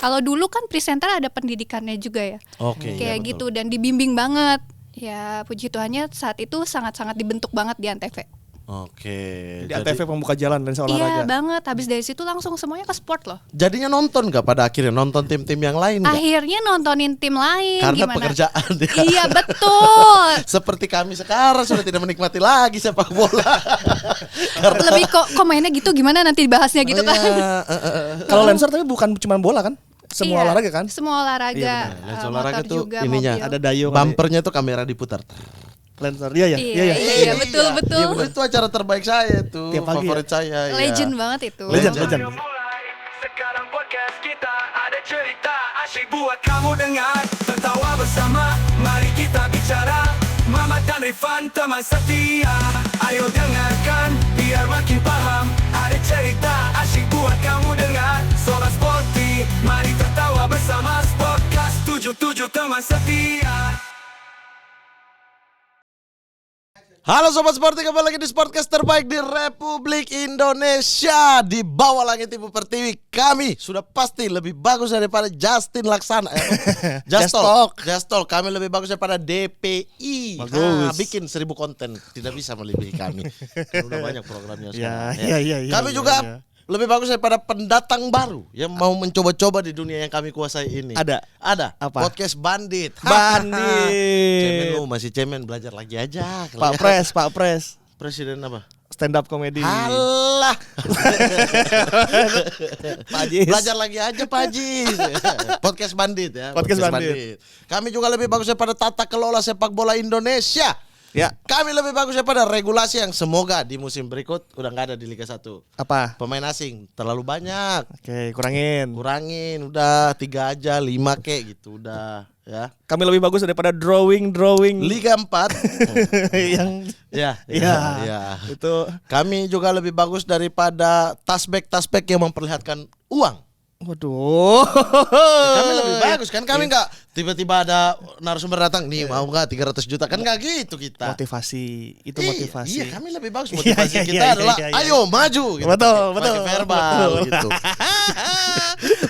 Kalau dulu kan presenter ada pendidikannya juga ya. Oke. Kayak Iya, gitu dan dibimbing banget. Ya puji Tuhannya saat itu sangat-sangat dibentuk banget di Antv. Oke. Di Antv pembuka jalan dan Iya olahraga. banget. Habis dari situ langsung semuanya ke sport loh. Jadinya nonton nggak pada akhirnya nonton tim-tim yang lain nggak? Akhirnya nontonin tim lain. Karena gimana? pekerjaan. Iya betul. Seperti kami sekarang sudah tidak menikmati lagi sepak bola. Lebih kok mainnya gitu gimana nanti dibahasnya gitu kan. Kalau Lancer tapi bukan cuma bola kan? Semua Iya, olahraga kan? Semua olahraga. Iya, benar. Lancer olahraga motor tuh juga, ininya, mobil. Ada dayung. Bumpernya tuh kamera diputar. Lancer. Iya. Iya, betul. Iya, benar. Itu acara terbaik saya tuh. Tiap pagi favorit saya. ya. Legend banget itu. Legend. Sekarang podcast kita ada cerita asyik buat kamu dengar. Tertawa bersama, mari kita bicara. Mama dan Rifan teman setia. Ayo dengarkan, biar makin paham. Ada cerita asyik buat kamu dengar. Soal Sporty, mari tertawa bersama. Podcast 77 teman setia. Halo Sobat Sporty, kembali lagi di Sportcast terbaik di Republik Indonesia. Di bawah langit Ibu Pertiwi, kami sudah pasti lebih bagus daripada Justin Laksana. Justol, kami lebih bagus daripada DPI. Bagus. Bikin 1000 konten, tidak bisa melebihi kami. Kan udah banyak programnya sekarang. Iya. Kami juga lebih bagus daripada pendatang baru yang mau mencoba-coba di dunia yang kami kuasai ini. Ada. Apa? Podcast Bandit. Bandit. Cemen masih cemen, belajar lagi aja. Pak Pres. Presiden apa? Stand up comedy. Halah. Pak Jis. Belajar lagi aja Pak Jis. Podcast Bandit ya. Podcast Bandit. Kami juga lebih bagus daripada tata kelola sepak bola Indonesia. Ya. Kami lebih bagus daripada regulasi yang semoga di musim berikut udah nggak ada di Liga 1. Apa? Pemain asing terlalu banyak. Oke, kurangin. Udah 3 aja, 5 kek gitu udah ya. Kami lebih bagus daripada drawing. Liga 4. yang Ya. itu. Kami juga lebih bagus daripada tasbek yang memperlihatkan uang. Waduh. Kami lebih bagus kan, kami nggak tiba-tiba ada narasumber datang nih mau nggak 300 juta kan nggak gitu kita. Motivasi, itu motivasi. Iya, kami lebih bagus motivasi kita Iya, adalah iya. ayo maju gitu. Betul. Pakai verbal gitu.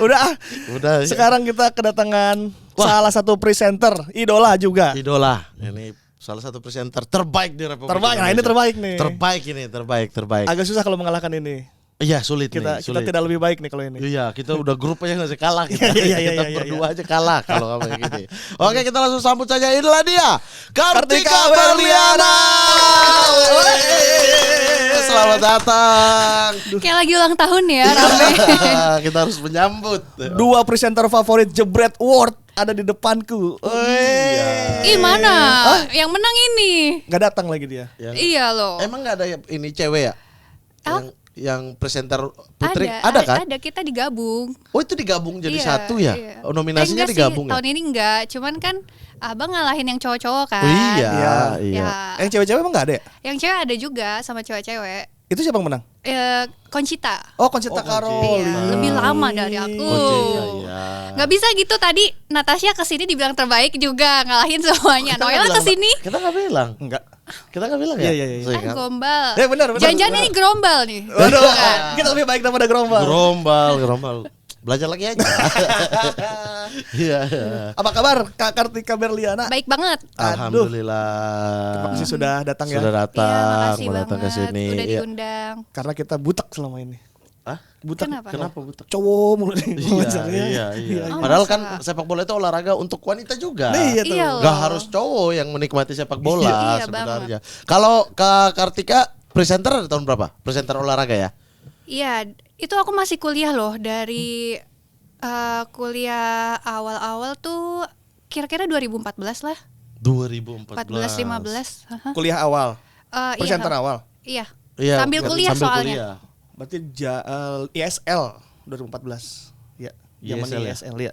Udah. Iya. Sekarang kita kedatangan salah satu presenter, idola juga. Idola. Ini salah satu presenter terbaik di Republik Terbaik. Nah, Indonesia. ini terbaik nih. Terbaik. Agak susah kalau mengalahkan ini. Iya, sulit. Kita tidak lebih baik nih kalau ini. Iya, kita udah grup aja nggak kalah kita. Iya, Kita berdua aja kalah kalau kayak gini. Oke, kita langsung sambut saja, inilah dia Kartika Berliana. Selamat datang. Kayak lagi ulang tahun ya, rame. Kita harus menyambut. 2 presenter favorit Jebret Award ada di depanku. Ih mana? Yang menang ini. Gak datang lagi dia. Iya loh. Emang nggak ada ini cewek ya? Yang presenter putri ada kan? Ada, kita digabung. Oh, itu digabung jadi Iya, satu ya? iya. Oh, nominasinya Enggak digabung sih, ya? tahun ini enggak, cuman kan Abang ngalahin yang cowok-cowok kan. Oh, iya. Ya, Yang cewek-cewek emang gak ada ya? yang cewek ada juga sama cewek-cewek. Itu siapa yang menang? Conchita. Oh, Conchita Oh, Karoli. Iya, lebih lama dari aku. Conchita, iya. Nggak bisa gitu tadi Natasha kesini dibilang terbaik juga ngalahin semuanya. Kita Noella nggak bilang, kesini Kita nggak bilang. Enggak. Kita nggak bilang ya? Iya. Kan? gombal. Benar. Jangan-jangan ini gerombal nih. Waduh, Bukan. kita lebih baik daripada gerombal. Gerombal. Belajar lagi aja. Iya. Apa kabar Kak Kartika Berliana? Baik banget. Alhamdulillah. Terima kasih sudah datang ya. Sudah Iya, datang, makasih mau datang ke banget sini. udah Iya. diundang. Karena kita butek selama ini. Hah? Butek. Kenapa? butek? Cowok mulu nih. Iya. Oh, Padahal masa? kan sepak bola itu olahraga untuk wanita juga. Iya tuh. Iya loh. Gak harus cowok yang menikmati sepak bola Iya, sebenarnya. Kalau Kak Kartika presenter dari tahun berapa? Presenter olahraga ya? Iya, itu aku masih kuliah loh dari kuliah awal-awal tuh kira-kira 2014 lah. 2014. 14 15. Kuliah awal. Presenter Iya. awal. Iya. Iya, Sambil kuliah sambil soalnya. kuliah. Berarti ISL 2014. Ya. Zaman ISL ya? ISL ya.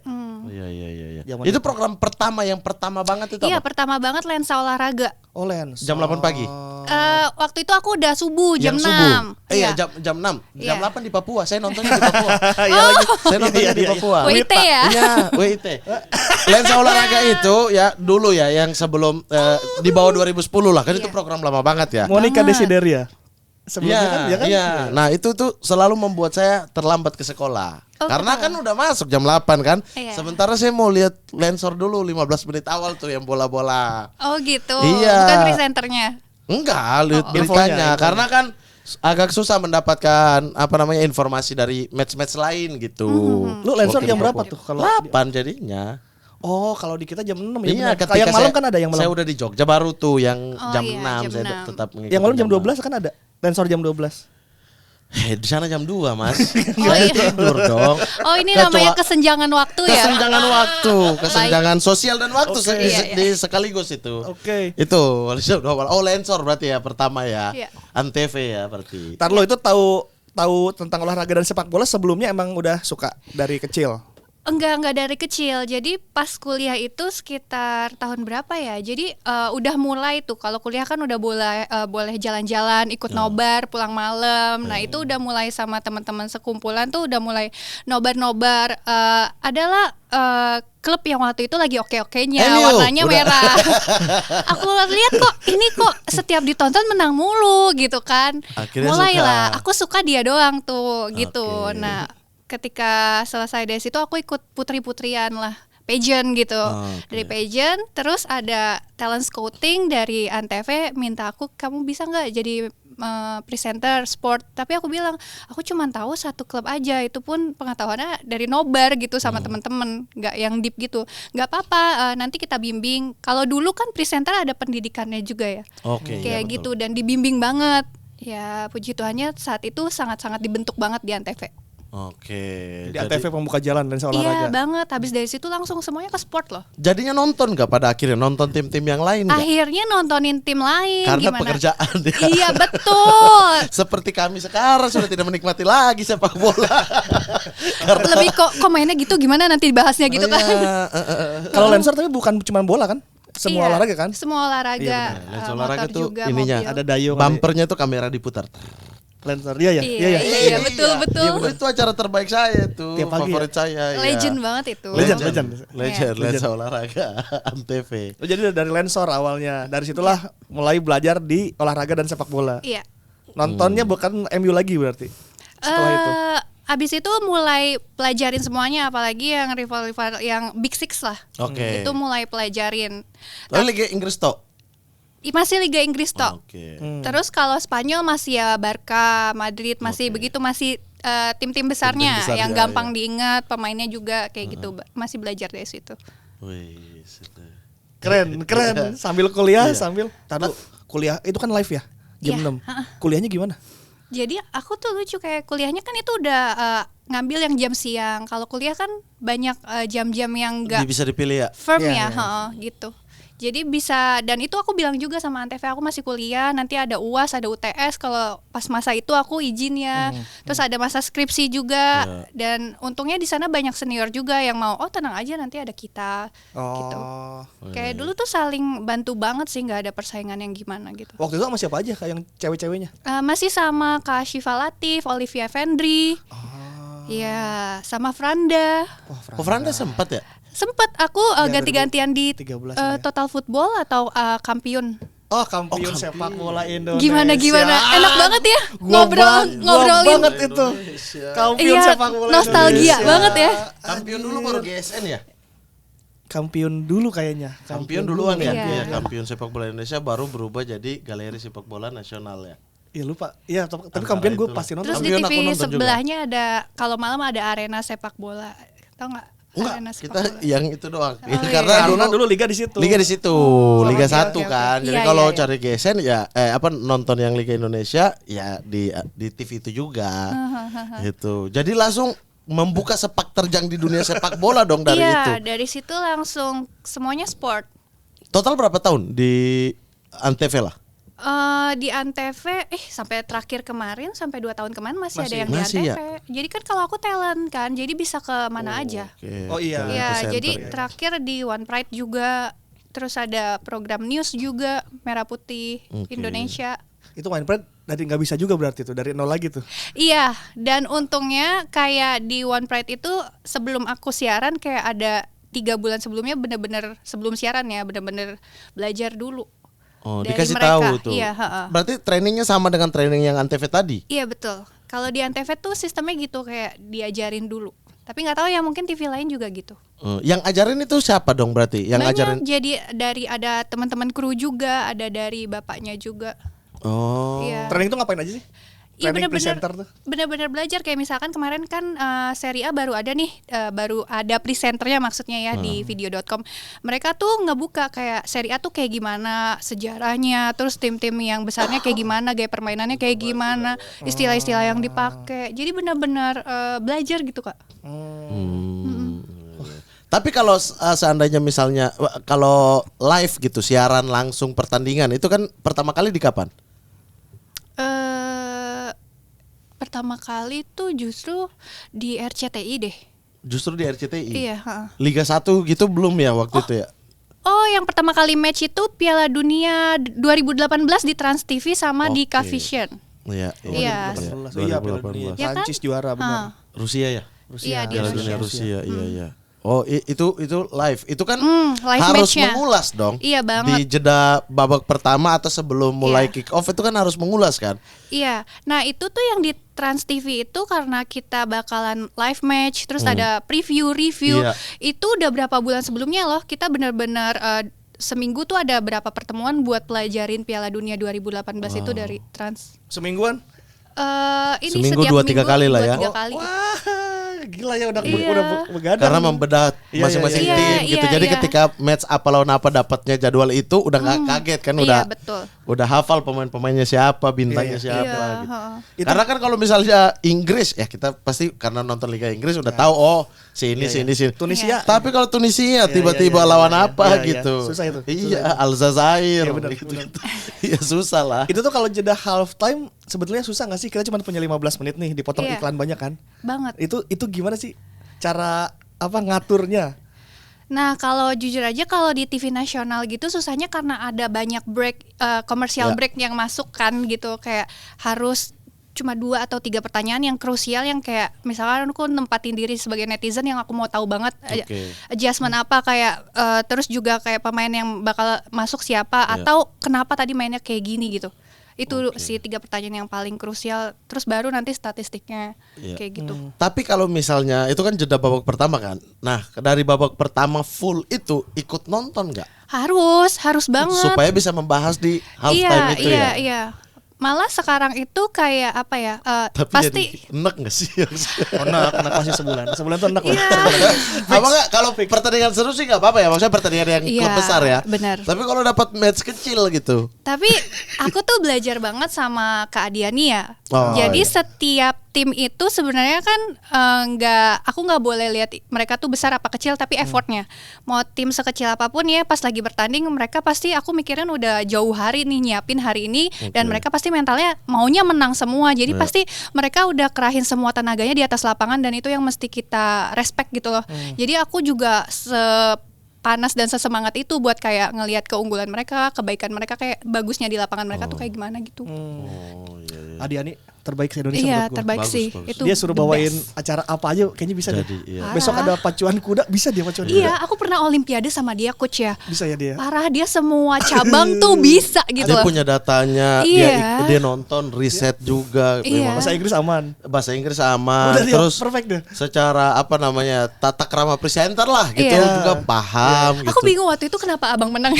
Iya. Zaman Itu itu. program pertama banget itu Iya, apa? pertama banget lensa olahraga. Oh, Lens. Jam 8 pagi? Waktu itu aku udah subuh jam Yang 6. subuh. Iya, Iya. jam 6. Jam Iya. 8 di Papua. Saya nontonnya di Papua. Iya lagi. Saya nontonnya di Iya. Papua. WIT ya? Iya, WIT. Lensa olahraga itu ya dulu ya yang sebelum di bawah 2010 lah. Kan itu Iya. program lama banget ya. Monica Banget. Desideria. sebelumnya kan ya kan. Iya. Nah, itu tuh selalu membuat saya terlambat ke sekolah. Oh, Karena gitu. kan udah masuk jam 8 kan. Iya. Sementara saya mau lihat Lensor dulu 15 menit awal tuh yang bola-bola. Oh gitu. Iya. Bukan presenternya. Enggak, lihat Oh. beritanya. Infonya. Karena kan agak susah mendapatkan informasi dari match-match lain gitu. Lu Lensor Waktu jam di berapa Papua. tuh kalau 8 jadinya. Oh, kalau di kita jam 6 ya. Iya, benar. ketika Yang malam saya, kan ada yang Saya malam. udah di Jogja baru tuh yang Oh, jam iya, 6 jam saya 6. tetap mengikuti. Yang malam jam 6. 12 kan ada. Lensor jam 12. Di sana jam 2, Mas. Oh, iya. Tidur dong. Oh ini Kecuali- namanya kesenjangan waktu ya. Kesenjangan waktu, kesenjangan sosial dan waktu Oke. Iya, iya. di sekaligus itu. Oke. Itu oh Lensor berarti ya pertama ya. Iya. Antv ya berarti. Ntar lo itu tahu tentang olahraga dan sepak bola sebelumnya emang udah suka dari kecil. Enggak dari kecil. Jadi pas kuliah itu sekitar tahun berapa ya? Jadi udah mulai tuh. Kalau kuliah kan udah boleh jalan-jalan, ikut nobar, pulang malam. Nah itu udah mulai sama teman-teman sekumpulan tuh udah mulai nobar-nobar. Adalah klub yang waktu itu lagi oke-okenya, MU, warnanya udah. merah. Aku lihat kok setiap ditonton menang mulu gitu kan. Akhirnya Mulailah, suka. aku suka dia doang tuh gitu. Oke. Nah ketika selesai dari situ aku ikut putri-putrian lah, pageant gitu. Oke. Dari pageant terus ada talent scouting dari Antv minta kamu bisa nggak jadi presenter sport, tapi aku bilang aku cuma tahu satu klub aja, itu pun pengetahuannya dari nobar gitu sama teman-teman, nggak yang deep gitu. Nggak apa-apa, nanti kita bimbing. Kalau dulu kan presenter ada pendidikannya juga ya, Oke. kayak iya, gitu, betul. dan dibimbing banget. Ya puji Tuhannya saat itu sangat-sangat dibentuk banget di Antv. Oke. Di ATV pembuka jalan dan olahraga. Iya banget, habis dari situ langsung semuanya ke sport loh. Jadinya nonton nggak pada akhirnya nonton tim-tim yang lain nggak? Akhirnya nontonin tim lain. Karena gimana? pekerjaan ya. Iya betul. Seperti kami sekarang sudah tidak menikmati lagi sepak bola. Lebih kok mainnya gitu, gimana nanti dibahasnya gitu kan. Kalau Lensor tapi bukan cuma bola kan? Semua Iya, olahraga kan? Semua olahraga. Iya, Lens motor olahraga tuh juga, ininya mobil. Ada dayung. Bumpernya tuh kamera diputar. Lensor iya ya. Iya, betul. Iya, itu acara terbaik saya tuh, Tiap pagi favorit saya. iya. Legend banget itu. Legend. Legend, Iya. Lensa olahraga Antv. Oh, jadi dari Lensor awalnya. Dari situlah mulai belajar di olahraga dan sepak bola. Iya. Nontonnya bukan MU lagi berarti. Setelah itu. Abis itu mulai pelajarin semuanya, apalagi yang rival-rival yang Big Six lah. Oke. Itu mulai pelajarin. Lalu Liga Inggris toh. Masih Liga Inggris toh. Oke. Terus kalau Spanyol masih ya Barca, Madrid, masih begitu, masih tim-tim besarnya Tim-tim besar yang ya, gampang diingat, pemainnya juga kayak gitu. Masih belajar dari situ. Wih, sudah. Keren. Sambil kuliah, Iya. sambil taruh kuliah itu kan live ya. Jam Iya, 6. Kuliahnya gimana? Jadi aku tuh lucu, kayak kuliahnya kan itu udah ngambil yang jam siang. Kalau kuliah kan banyak jam-jam yang enggak Bisa dipilih ya. firm Iya, ya, iya. gitu. Jadi bisa, dan itu aku bilang juga sama Antv, aku masih kuliah, nanti ada UAS, ada UTS, kalau pas masa itu aku izin ya. Terus ada masa skripsi juga, dan untungnya di sana banyak senior juga yang mau, oh tenang aja nanti ada kita, gitu. Oh. Kayak dulu tuh saling bantu banget sih, nggak ada persaingan yang gimana gitu. Waktu itu sama siapa aja kayak yang cewek-ceweknya? Masih sama Kak Syifa Latif, Olivia Vendry, ya sama Franda. Oh, Franda sempat ya? Sempet aku Ya, ganti-gantian di 2013 ya. Total Football atau Kampiun. Oh, kampion sepak bola Indonesia. Gimana? Enak banget ya Gua ngobrolin. banget itu. Kampion Iya, sepak bola nostalgia Indonesia. banget ya. Kampion dulu baru GSN ya? Kampion dulu kayaknya. Kampion duluan ya? Iya. Iya, Kampion sepak bola Indonesia baru berubah jadi Galeri Sepak Bola Nasional ya. Iya lupa. Iya, tapi Antara kampion gue itulah. pasti nonton. Terus di Kampion aku TV nonton juga. sebelahnya ada, kalau malam ada arena sepak bola. Tahu nggak? Enggak, Arena sepak kita bola. yang itu doang. iya. Karena Karena dulu dulu liga di situ. Liga di situ, Liga oke, 1 oke, oke. kan. Jadi Iya, kalau iya, iya. cari GSN ya nonton yang Liga Indonesia ya di TV itu juga. Gitu. Jadi langsung membuka sepak terjang di dunia sepak bola dong dari Iya, itu. dari situ langsung semuanya sport. Total berapa tahun di Antv lah? Di Antv sampai terakhir kemarin, sampai 2 tahun kemarin masih ada yang Masih di ya? Antv. Jadi kan kalau aku talent kan, jadi bisa ke mana aja. Oke. Oh, iya. Talent Ya, presenter jadi ya. terakhir di One Pride juga, terus ada program news juga, Merah Putih Oke. Indonesia. Itu main Pride dari nggak bisa juga berarti tuh, dari nol lagi tuh. Iya, dan untungnya kayak di One Pride itu sebelum aku siaran kayak ada 3 bulan sebelumnya, bener-bener sebelum siaran ya, bener-bener belajar dulu. Oh, dari dikasih mereka. tahu tuh. Iya, heeh. Berarti trainingnya sama dengan training yang Antv tadi? Iya betul. Kalau di Antv tuh sistemnya gitu kayak diajarin dulu. Tapi nggak tahu ya mungkin TV lain juga gitu. Yang ajarin itu siapa dong berarti? Yang Banyak, ajarin? jadi dari ada teman-teman kru juga, ada dari bapaknya juga. Oh. Iya. Training tuh ngapain aja sih? Iya Training presenter tuh. bener-bener belajar kayak misalkan kemarin kan seri A baru ada nih, baru ada presenternya maksudnya ya di video.com. Mereka tuh ngebuka kayak seri A tuh kayak gimana sejarahnya, terus tim-tim yang besarnya kayak gimana, gaya permainannya kayak gimana, istilah-istilah yang dipakai. Jadi benar-benar belajar gitu Kak. Tapi kalau seandainya misalnya kalau live gitu siaran langsung pertandingan itu kan pertama kali di kapan? Pertama kali tuh justru di RCTI deh. Justru di RCTI. Iya, heeh. Liga 1 gitu belum ya waktu itu ya? Oh, yang pertama kali match itu Piala Dunia 2018 di Trans TV sama di Oke. Cavision. Iya. Iya. 2018. Iya, Piala Dunia. 2018. Ya kan? Prancis juara benar. Rusia ya? Iya, di Piala Dunia Rusia. Rusia. Iya, iya. Oh, itu live. Itu kan live harus match-nya. mengulas dong. Iya banget. Di jeda babak pertama atau sebelum mulai Iya. kick off itu kan harus mengulas kan? Iya, nah itu tuh yang di Trans TV itu karena kita bakalan live match, terus ada review, Iya. itu udah berapa bulan sebelumnya loh, kita benar-benar seminggu tuh ada berapa pertemuan buat pelajarin Piala Dunia 2018 itu dari Trans. Semingguan? Ini Seminggu setiap 2-3 kali lah ya. 2-3 kali. Wah, gila ya udah Iya. udah begadang. Karena membedah Iya, masing-masing iya, tim iya. gitu. Iya, Jadi iya. ketika match apa lawan apa dapatnya jadwal itu udah nggak kaget kan, Iya, udah betul. udah hafal pemain-pemainnya siapa, bintangnya Iya, siapa Iya, gitu. heeh. Karena kan kalau misalnya Inggris ya kita pasti karena nonton Liga Inggris udah tahu oh sini Iya, sini sini. Tunisia. Tapi kalau Tunisia tiba-tiba iya, lawan iya, apa iya, iya. gitu. Susah itu. Iya, Aljazair Iya, benar, gitu. benar. Iya susah lah. Itu tuh kalau jeda half time sebetulnya susah nggak sih? Kita cuma punya 15 menit nih, dipotong Iya. iklan banyak kan? Banget. Itu gimana sih cara ngaturnya? Nah kalau jujur aja kalau di TV nasional gitu susahnya karena ada banyak break commercial Ya. break yang masuk kan gitu, kayak harus cuma 2 atau 3 pertanyaan yang krusial yang kayak misalkan aku nempatin diri sebagai netizen yang aku mau tahu banget Oke. adjustment apa kayak terus juga kayak pemain yang bakal masuk siapa Ya. atau kenapa tadi mainnya kayak gini gitu. Itu sih 3 pertanyaan yang paling krusial, terus baru nanti statistiknya Iya. kayak gitu. Tapi kalau misalnya itu kan jeda babak pertama kan. Nah, dari babak pertama full itu ikut nonton nggak? Harus banget. Supaya bisa membahas di halftime itu ya. Iya. Malah sekarang itu kayak apa ya? Tapi Pasti jadi enek gak sih? Oh, enak masih sebulan. Sebulan tuh enak lah. Iya. Apa enggak kalau pertandingan seru sih nggak apa-apa ya, maksudnya pertandingan yang Iya, klub besar ya. benar. Tapi kalau dapat match kecil gitu. Tapi aku tuh belajar banget sama Kak Adiani ya. Oh, Jadi iya. setiap tim itu sebenarnya kan aku nggak boleh lihat mereka tuh besar apa kecil, tapi effortnya. Mau tim sekecil apapun ya, pas lagi bertanding mereka pasti aku mikirin udah jauh hari nih nyiapin hari ini, dan mereka pasti mentalnya maunya menang semua. Jadi Iya. pasti mereka udah kerahin semua tenaganya di atas lapangan, dan itu yang mesti kita respect gitu loh. Jadi aku juga panas dan sesemangat itu buat kayak ngelihat keunggulan mereka, kebaikan mereka, kayak bagusnya di lapangan mereka tuh kayak gimana gitu. Oh, iya. Adiani terbaik se Indonesia Iya, menurut gua. terbaik Bagus, sih. bagus. Itu Dia suruh the bawain best. acara apa aja kayaknya bisa Jadi, deh. iya. Besok ada pacuan kuda, bisa dia pacuan kuda. Iya, aku pernah olimpiade sama dia coach ya. Bisa ya dia. Parah, dia semua cabang tuh bisa gitu Dia loh. punya datanya, Iya. dia nonton, riset juga. Iya. Memang Bahasa Inggris aman. bahasa Inggris sama. Udah dia Terus perfect deh. secara apa namanya tata krama presenter lah gitu Iya. juga paham gitu. Aku bingung waktu itu kenapa abang menang.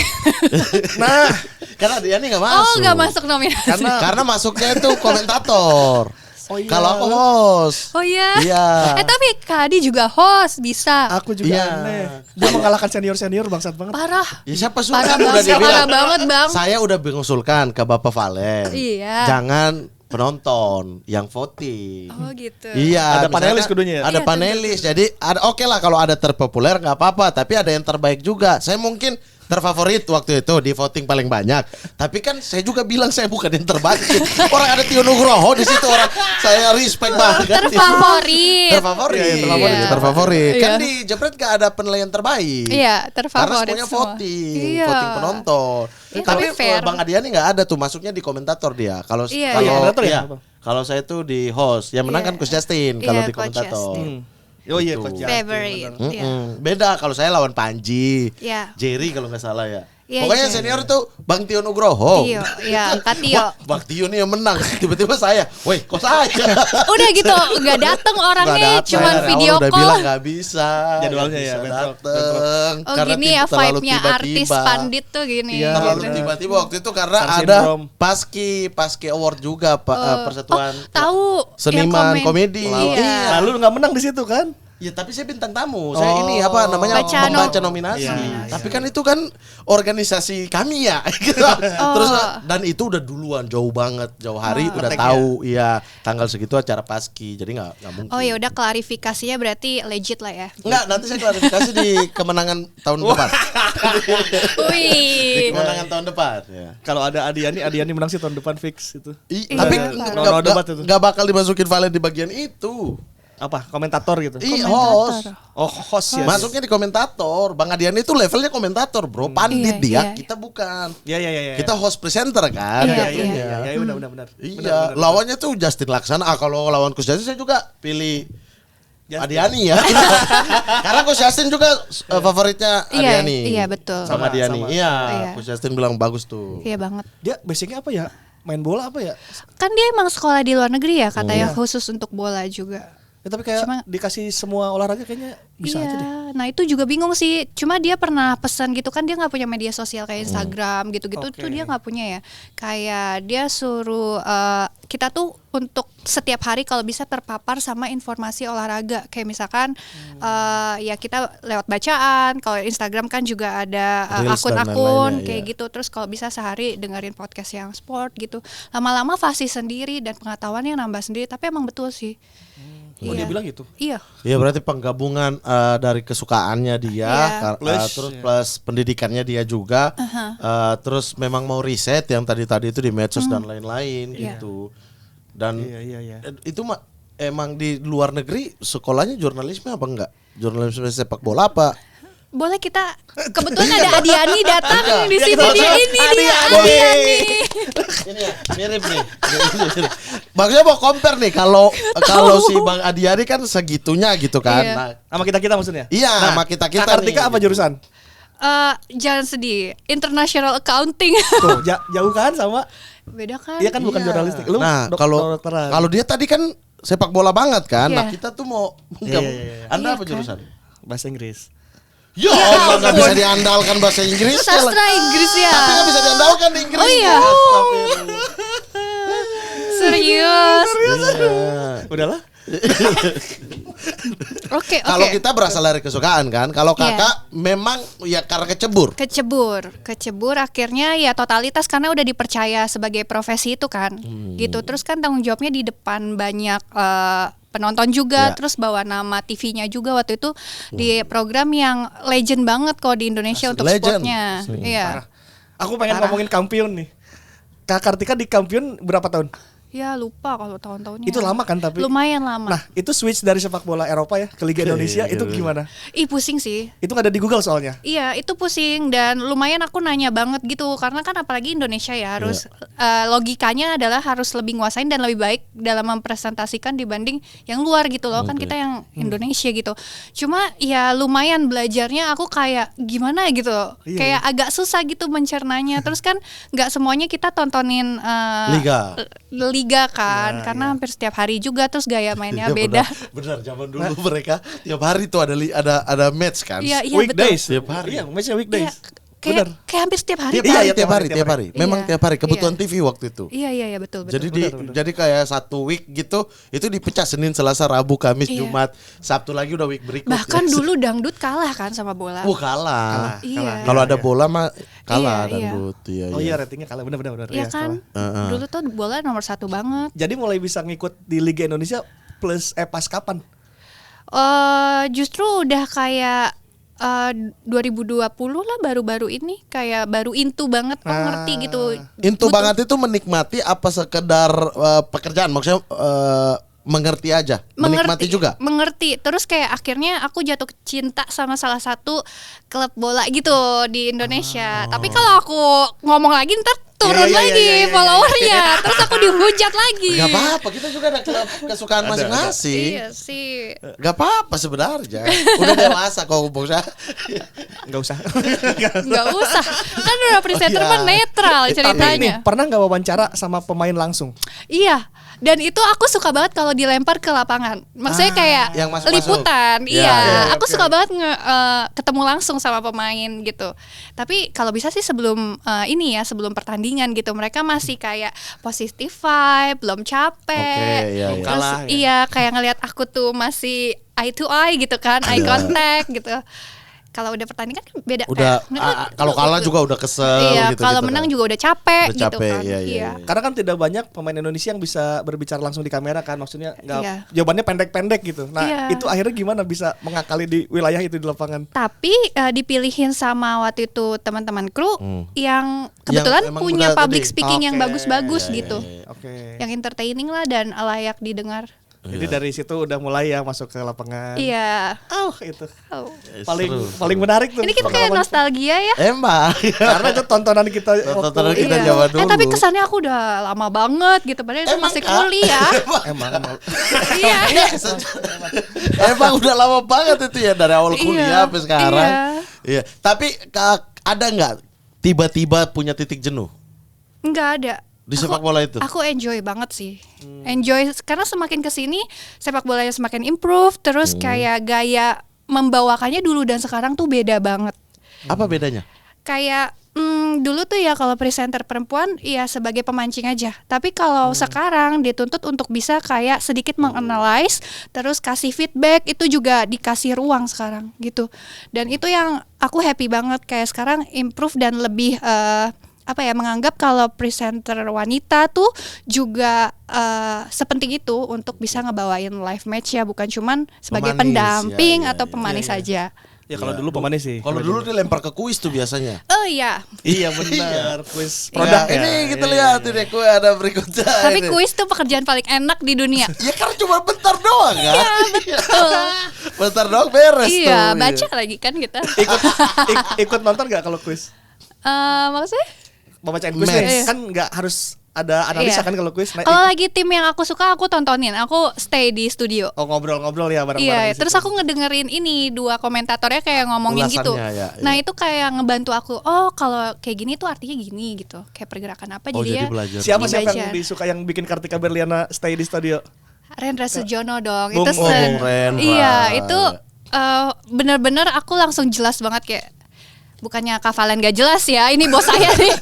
Nah, Karena dia nih nggak masuk. Oh, nggak masuk nominasi. Karena masuknya itu komentator. Oh iya. Kalau aku host. Oh iya. Iya. Tapi Kak Adi juga host, bisa. aku juga Iya. aneh. Dia mengalahkan senior-senior bangsat banget. Parah. Ya siapa suka Parah udah banget, dibilang. parah banget, Bang. Saya udah mengusulkan ke Bapak Valen. Iya. Jangan penonton yang voting. Oh gitu. Iya, Ada misalkan panelis kudunya ya? Ada Iya, panelis. Jadi ada oke lah kalau ada terpopuler nggak apa-apa, tapi ada yang terbaik juga. Saya mungkin terfavorit waktu itu di voting paling banyak. Tapi kan saya juga bilang saya bukan yang terbaik. Orang ada Tio Nugroho di situ, orang saya respect banget. Terfavorit. Terfavorit. Iya, terfavorit. Iya, terfavorit. Kan Iya. di Jepret gak ada penilaian terbaik. Iya, Karena terfavorit semuanya semua. voting, Iya. voting penonton. Iya, Tapi tapi fair. Bang Adiani nggak ada tuh, masuknya di komentator dia. Kalau Iya, kalau iya. Komentator ya, iya, Bang? kalau saya tuh di host. Yang menang Iya. kan Coach Justin kalau Iya, di Coach komentator. Justin. Oh iya, Gitu. Coach Justin, Favorite. bener. Iya. Beda kalau saya lawan Panji, Iya. Jerry kalau nggak salah ya. Iya, Pokoknya iya. senior itu Bang Tio Nugroho. Tio, ya Kak Tio. Wah, Bang Tio nih yang menang. Tiba-tiba saya, woi kok saya? Udah gitu, nggak dateng orangnya, Nggak datang. cuman Dari awal video udah call. bilang nggak bisa. Jadwalnya nggak ya, bisa bentrok, dateng. Oh Karena gini ya terlalu vibe-nya artis tiba-tiba. pandit tuh gini. Iya, Terlalu gitu. tiba-tiba waktu itu karena Star ada syndrome. Paski Award juga Pak Persatuan Tahu yang Seniman komen. Komedi. Iya. Lalu nggak menang di situ kan? Ya tapi saya bintang tamu. Saya ini apa namanya Baca membaca nominasi. Iya, Tapi kan itu kan organisasi kami ya. Terus dan itu udah duluan jauh banget, jauh hari udah tahu iya tanggal segitu acara Paski. Jadi nggak mungkin. Oh ya udah klarifikasinya berarti legit lah ya. Enggak, nanti saya klarifikasi di kemenangan tahun depan. Di Wih. kemenangan tahun depan ya. Kalau ada Adiani menang sih tahun depan fix itu. Tapi no debat itu. nggak bakal dimasukin Valen di bagian itu. Apa? Komentator gitu. Iya, host. Oh, host ya. Masuknya di komentator. Bang Adian itu levelnya komentator, bro. Pandit dia, iya. kita bukan. Iya. Kita host presenter kan. Iya, Iya, benar. Iya, lawannya tuh Justin Laksana. Kalau lawan Coach Justin saya juga pilih Justin. Adiani ya. Karena Coach Justin juga favoritnya Iya, Adiani. iya, betul. Sama Adiani. Sama. Iya, Iya. Coach Justin bilang bagus tuh. Iya banget. Dia basicnya apa ya? Main bola apa ya? Kan dia emang sekolah di luar negeri ya katanya khusus untuk bola juga. Ya, tapi kayak Cuma- dikasih semua olahraga kayaknya bisa iya, aja deh. nah itu juga bingung sih. Cuma dia pernah pesan gitu kan, dia nggak punya media sosial kayak Instagram gitu-gitu Oke. tuh dia nggak punya ya. Kayak dia suruh kita tuh untuk setiap hari kalau bisa terpapar sama informasi olahraga. Kayak misalkan ya kita lewat bacaan. Kalau Instagram kan juga ada Reels dan akun-akun lain-lainnya, kayak iya. gitu. Terus kalau bisa sehari dengerin podcast yang sport gitu. Lama-lama fasih sendiri dan pengetahuannya nambah sendiri. Tapi emang betul sih. Oh, dia bilang gitu. Iya. Iya berarti penggabungan dari kesukaannya dia, Iya. terus plus pendidikannya dia juga, terus memang mau riset yang tadi itu di medsos dan lain-lain Iya. gitu. Dan Iya. itu emang di luar negeri sekolahnya jurnalisme apa enggak? Jurnalisme sepak bola apa? Boleh kita kebetulan ada Adiani datang di Dia sini kita dia langsung, ini dia Adiani. Adiani. Ini ya, mirip nih. Maksudnya mau compare nih kalau si Bang Adiani kan segitunya gitu kan. Iya. Nah, Sama kita maksudnya? iya sama kita-kita Kak Kartika nih, apa gitu. jurusan? Jangan sedih, international accounting. Tuh, jauh kan sama? Beda kan? Iya kan bukan Iya. jurnalistik. Lu Nah, kalau dokteran. kalau dia tadi kan sepak bola banget kan. Nah, Iya. kita tuh mau Iya. Anda Iya apa kan? jurusan? bahasa Inggris. Ya Allah, nggak bisa diandalkan bahasa Inggris. Sastra Inggris ya. Tapi nggak bisa diandalkan di Inggris. Oh iya. Astagfirullah. Serius. Iya. Udahlah. Oke, Kalau oke. kita berasal dari kesukaan kan. Kalau Iya. kakak memang ya karena kecebur. Kecebur akhirnya ya totalitas karena udah dipercaya sebagai profesi itu kan. Gitu. Terus kan tanggung jawabnya di depan banyak penonton juga, Ya. terus bawa nama TV-nya juga waktu itu di program yang legend banget kok di Indonesia Asli untuk legend. sportnya. Asli. Iya. Aku pengen Parah. ngomongin Kampiun nih. Kak Kartika di Kampiun berapa tahun? Ya lupa kalau tahun-tahunnya. Itu lama kan tapi? Lumayan lama. Nah, itu switch dari sepak bola Eropa ya ke Liga Indonesia itu gimana? Ih pusing sih. Itu nggak ada di Google soalnya. Iya itu pusing dan lumayan aku nanya banget gitu karena kan apalagi Indonesia ya harus logikanya adalah harus lebih nguasain dan lebih baik dalam mempresentasikan dibanding yang luar gitu loh kan kita yang Indonesia gitu. Cuma ya lumayan belajarnya aku kayak gimana gitu Iya, kayak agak susah gitu mencernanya terus kan nggak semuanya kita tontonin liga kan karena hampir setiap hari juga terus gaya mainnya Iya, beda. Benar, zaman dulu mereka tiap hari tuh ada match kan. Iya iya Weekdays betul. Tiap hari. Iya, matchnya Iya, weekdays. kayak hampir setiap hari. Tiap Pak. hari, Iya, tiap hari, tiap hari. Memang Iya. tiap hari kebutuhan Iya. TV waktu itu. Iya betul betul. Jadi jadi kayak satu week gitu itu dipecah Senin, Selasa, Rabu, Kamis, Iya. Jumat, Sabtu lagi udah week berikutnya. Bahkan dulu dangdut kalah kan sama bola. kalah. Iya. Kalau ada bola mah kalah Iya, iya. dangdut. Iya, Oh iya, ratingnya kalah benar. Iya kan? Dulu tuh bola nomor 1 banget. Jadi mulai bisa ngikut di Liga Indonesia pas kapan? Justru udah kayak 2020 lah baru-baru ini kayak baru into banget ngerti gitu. Itu Butuh- banget itu menikmati apa sekedar pekerjaan maksudnya mengerti aja, menikmati juga. Mengerti. Terus kayak akhirnya aku jatuh cinta sama salah satu klub bola gitu di Indonesia. Tapi kalau aku ngomong lagi ntar turun Iya, iya, lagi iya, iya, followernya, terus aku dihujat lagi. Gak apa-apa, kita juga ada klub kesukaan masing-masing. Iya sih. Gak apa-apa sebenarnya. Udah dewasa kok bosnya. Nggak usah. Nggak usah, kan udah presenter mah netral Tapi nih, ceritanya. pernah nggak wawancara sama pemain langsung? Iya, dan itu aku suka banget kalau dilempar ke lapangan. Maksudnya kayak yang masuk-masuk. liputan. Ya, Iya, ya, aku oke. suka banget ketemu langsung sama pemain gitu. Tapi kalau bisa sih sebelum sebelum pertandingan gitu, mereka masih kayak positive vibe, belum capek. Oke, iya, iya. Terus Kalah, ya. iya kayak ngelihat aku tuh masih eye to eye gitu kan, eye Iya. contact gitu. Kalau udah pertandingan kan beda. Udah kayak, kalau kalah juga udah kesel iya, gitu. kalau menang juga udah capek, Udah gitu capek, kan. iya, iya. Karena kan tidak banyak pemain Indonesia yang bisa berbicara langsung di kamera kan, maksudnya nggak Iya. jawabannya pendek-pendek gitu. Nah Iya. itu akhirnya gimana bisa mengakali di wilayah itu di lapangan? Tapi dipilihin sama waktu itu teman-teman kru yang kebetulan emang punya udah public tadi. speaking yang Oke, bagus-bagus iya, gitu, Oke. yang entertaining lah dan layak didengar. Jadi dari situ udah mulai ya masuk ke lapangan. Iya. Itu Oh. paling Seru. paling menarik tuh. Ini kita kayak pengalaman. nostalgia ya. Emang. Karena itu tontonan kita. Tontonan waktu- kita Iya. zaman dulu. Tapi kesannya aku udah lama banget gitu, padahal itu Emang, masih Kak? kuliah. Emang. Iya. Emang udah lama banget itu ya dari awal Iya, kuliah sampai sekarang. iya. Iya. Tapi ada nggak tiba-tiba punya titik jenuh Enggak ada. di sepak bola itu? Aku enjoy banget sih. Enjoy karena semakin kesini sepak bolanya semakin improve, terus kayak gaya membawakannya dulu dan sekarang tuh beda banget. Apa bedanya? Kayak dulu tuh ya kalau presenter perempuan ya sebagai pemancing aja. Tapi kalau sekarang dituntut untuk bisa kayak sedikit menganalyze, terus kasih feedback, itu juga dikasih ruang sekarang gitu. Dan itu yang aku happy banget, kayak sekarang improve dan lebih menganggap kalau presenter wanita tuh juga sepenting itu untuk bisa ngebawain live match ya, bukan cuman sebagai Pemanis, pendamping ya, atau ya. pemanis saja. Ya kalau dulu pemanis sih. Kalau dulu dilempar ke kuis tuh biasanya. Oh iya. Iya benar. Kuis Nah, produk ya. ini kita lihat ini kue ada berikutnya. Tapi ini. kuis tuh pekerjaan paling enak di dunia. Ya karena cuma bentar doang kan. Iya, betul. Bentar doang beres tuh. Iya, baca lagi kan kita. Ikut nonton nggak kalau kuis? Maksudnya? Bacain kuis Match. nih, kan nggak harus ada analisa Iya. kan kalau kuis. Nah, Kalau lagi tim yang aku suka aku tontonin, aku stay di studio. oh ngobrol-ngobrol ya bareng-bareng. Iya, di terus situ. aku ngedengerin ini dua komentatornya kayak ngomongin gitu. Ulasannya, ya, Nah iya. itu kayak ngebantu aku. Oh kalau kayak gini tuh artinya gini gitu. Kayak pergerakan apa Oh, jadi jadi ya. belajar. Siapa Dibaca. yang disuka yang bikin Kartika Berliana stay di studio? Rendra Sujono dong. Bung- Itu oh, Bung Rendra. Iya itu bener-bener aku langsung jelas banget kayak. Bukannya Kak Valen gak jelas ya, ini bos saya nih.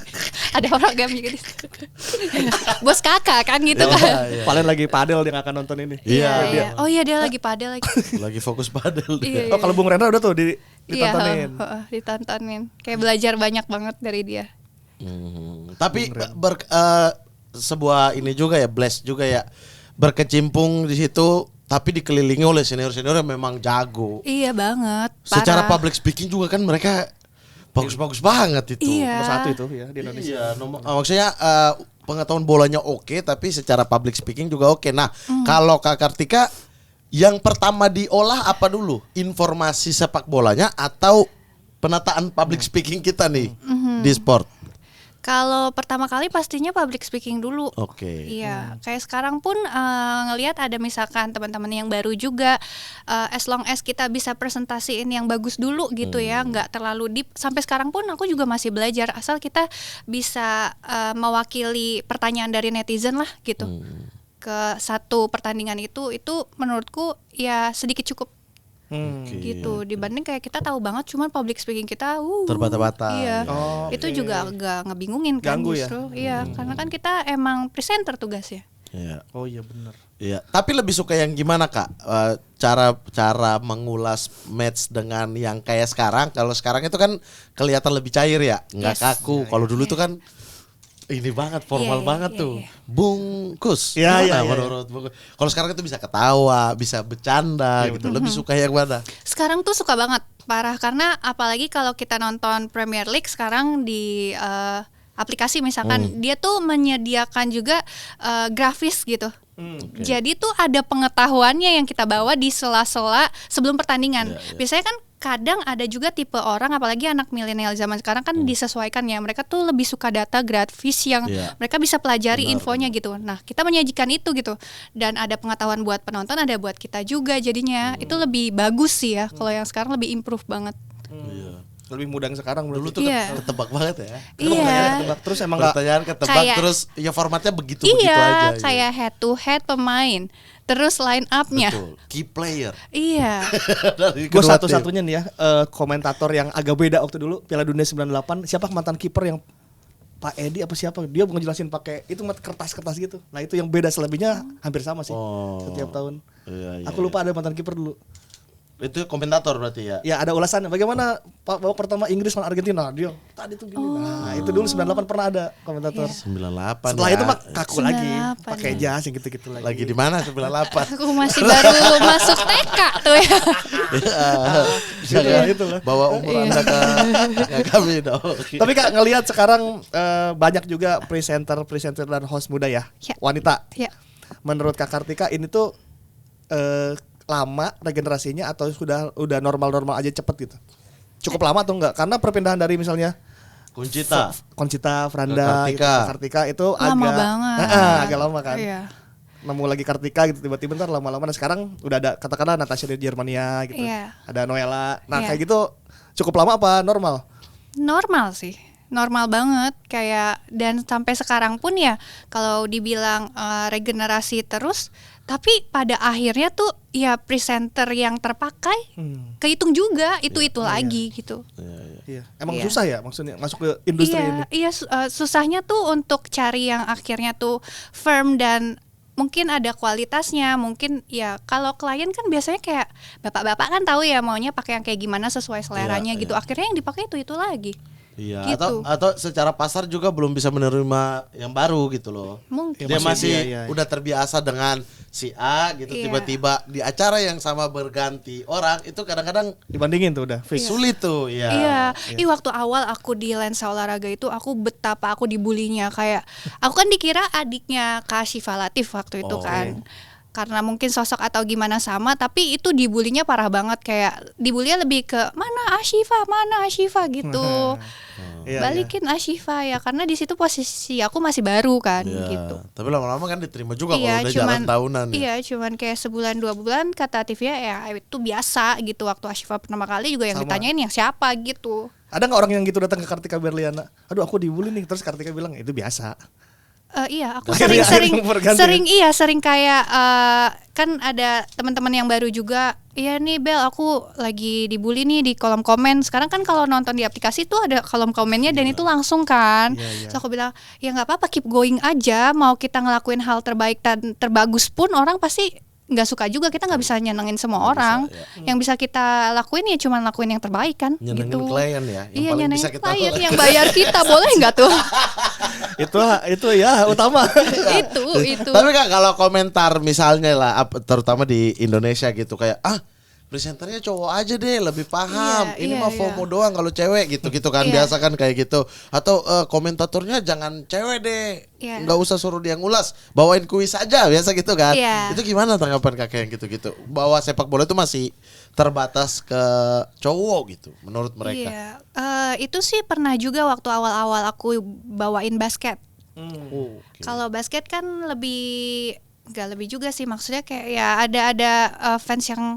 Ada orang gak gitu. Bos kakak kan gitu Iya, kan. iya. Paling lagi padel dia nggak akan nonton ini. Iya, iya. Oh iya dia lagi padel lagi. Lagi fokus padel dia. Iya, Oh kalau Bung Rendra udah tuh ditontonin. Iya, ditontonin. Kayak belajar banyak banget dari dia. Tapi sebuah ini juga ya, bless juga ya, berkecimpung di situ, tapi dikelilingi oleh senior-senior yang memang jago. Iya banget. Secara parah. public speaking juga kan mereka bagus-bagus banget itu. Iya. Nomor satu itu ya di Indonesia. Iya, maksudnya pengetahuan bolanya oke, tapi secara public speaking juga oke. Nah, kalau Kak Kartika, yang pertama diolah apa dulu? Informasi sepak bolanya atau penataan public speaking kita nih di sport? Kalau pertama kali pastinya public speaking dulu. Oke. Iya, kayak sekarang pun ngelihat ada misalkan teman-teman yang baru juga, as long as kita bisa presentasiin yang bagus dulu gitu ya, nggak terlalu deep. Sampai sekarang pun aku juga masih belajar, asal kita bisa mewakili pertanyaan dari netizen lah gitu. Ke satu pertandingan itu menurutku ya sedikit cukup. Gitu dibanding kayak kita tahu banget cuman public speaking kita Terbata-bata. iya. Oh, Itu oke. juga agak ngebingungin kan Ganggu ya? justru iya karena kan kita emang presenter tugasnya. Iya. Oh iya benar. Iya, tapi lebih suka yang gimana Kak? Cara mengulas match dengan yang kayak sekarang. Kalau sekarang itu kan kelihatan lebih cair ya, nggak Yes. kaku. Kalau dulu tuh kan ini banget formal Iya, banget iya, tuh. iya. Bungkus. Iya, Gimana iya, iya. menurut Bungkus? Kalau sekarang itu bisa ketawa, bisa bercanda gitu. Lebih suka yang mana? Sekarang tuh suka banget parah karena apalagi kalau kita nonton Premier League sekarang di aplikasi misalkan dia tuh menyediakan juga grafis gitu. Jadi tuh ada pengetahuannya yang kita bawa di sela-sela sebelum pertandingan. Biasanya kan kadang ada juga tipe orang, apalagi anak milenial zaman sekarang kan disesuaikan ya, mereka tuh lebih suka data grafis yang mereka bisa pelajari infonya gitu. Nah kita menyajikan itu gitu, dan ada pengetahuan buat penonton, ada buat kita juga, jadinya itu lebih bagus sih ya. Kalau yang sekarang lebih improve banget. Lebih mudah yang sekarang Dulu tuh Iya. ketebak banget ya. Iya. Terus emang nggak Pertanyaan ketebak Kayak- terus ya formatnya begitu Iya, aja. kayak head to head pemain, terus line up-nya. Betul. Key player. Iya. Dari gue kedua satu-satunya nih ya komentator yang agak beda waktu dulu Piala Dunia 98. Siapa mantan kiper yang Pak Edi apa siapa? Dia ngejelasin pakai itu kertas-kertas gitu. Nah itu yang beda, selebihnya hampir sama sih setiap tahun. Iya, Aku lupa ada mantan kiper dulu. Itu komentator berarti ya. Ya ada ulasannya. Bagaimana babak pertama Inggris lawan Argentina? Dia tadi tuh gini. Nah itu dulu 98 pernah ada komentator. 98. Setelah ya. itu mah kaku lagi, 98 pakai ya. jas yang gitu-gitu lagi. Lagi di mana 98? Aku masih baru masuk TK tuh ya. Jangan itulah. bawa umur Anda ke kami dong. Tapi Kak ngelihat sekarang banyak juga presenter dan host muda ya, Ya. wanita. Ya. Menurut Kak Kartika ini tuh lama regenerasinya atau udah normal-normal aja cepet gitu? Cukup lama atau enggak? Karena perpindahan dari misalnya Kuncita. Franda, Ke Kartika. gitu, ke Kartika itu Lama agak banget. agak lama kan. Iya. Nemu lagi Kartika gitu tiba-tiba ntar lama-lama. Nah sekarang udah ada katakanlah Natasha dari Germania gitu. Iya. Ada Noella. Nah Iya. kayak gitu cukup lama apa normal? Normal sih. Normal banget kayak, dan sampai sekarang pun ya kalau dibilang regenerasi terus, tapi pada akhirnya tuh ya presenter yang terpakai kehitung juga itu lagi gitu. Iya. Emang Iya. susah ya maksudnya masuk ke industri ini? Iya, susahnya tuh untuk cari yang akhirnya tuh firm dan mungkin ada kualitasnya. Mungkin ya kalau klien kan biasanya kayak bapak-bapak kan tahu ya maunya pakai yang kayak gimana sesuai seleranya Iya, gitu. iya. Akhirnya yang dipakai itu lagi. Iya, Gitu. atau secara pasar juga belum bisa menerima yang baru gitu loh. Mungkin. Dia Ya, masih iya. udah terbiasa dengan si A gitu, Iya. tiba-tiba di acara yang sama berganti orang itu kadang-kadang Dibandingin tuh udah fix. sulit tuh ya. Iya, waktu awal aku di lensa olahraga itu aku betapa aku dibulinya, kayak aku kan dikira adiknya Kak Syifa Latif waktu itu kan. Karena mungkin sosok atau gimana sama, tapi itu dibulinya parah banget, kayak dibulinya lebih ke mana Ashifa gitu. Iya, Balikin Ashifa ya, karena di situ posisi aku masih baru kan Iya. gitu. Tapi lama-lama kan diterima juga Iya, kalau udah jalan tahunan ya. Iya, cuman kayak sebulan 2 bulan kata TV ya itu biasa gitu. Waktu Ashifa pertama kali juga yang Sama. ditanyain yang siapa gitu. Ada nggak orang yang gitu datang ke Kartika Berliana? Aduh aku dibully nih, terus Kartika bilang itu biasa. Iya, aku Akhirnya sering berganti. kayak kan ada teman-teman yang baru juga. Iya nih Bel, aku lagi dibully nih di kolom komen. Sekarang kan kalau nonton di aplikasi tuh ada kolom komennya dan itu langsung kan. Iya. So aku bilang ya nggak apa-apa, keep going aja. Mau kita ngelakuin hal terbaik dan terbagus pun orang pasti nggak suka juga. Kita nggak bisa nyenengin semua orang. Yang bisa kita lakuin ya cuma lakuin yang terbaik kan. Nyenengin gitu. klien ya. Yang Iya, paling nyenengin bisa kita klien lakukan. yang bayar kita, boleh nggak tuh? itu ya utama. itu. Tapi Kak kalau komentar misalnya lah terutama di Indonesia gitu kayak presenternya cowok aja deh lebih paham. Iya, Ini iya, mah iya. FOMO doang kalau cewek gitu kan Iya. biasa kan kayak gitu. Atau komentatornya jangan cewek deh. Iya. Nggak usah suruh dia ngulas, bawain kuis aja biasa gitu kan. Iya. Itu gimana tanggapan Kakak yang gitu-gitu? Bahwa sepak bola itu masih terbatas ke cowok gitu menurut mereka. Iya, itu sih pernah juga waktu awal-awal aku bawain basket. Kalau basket kan nggak lebih juga sih, maksudnya kayak ya ada fans yang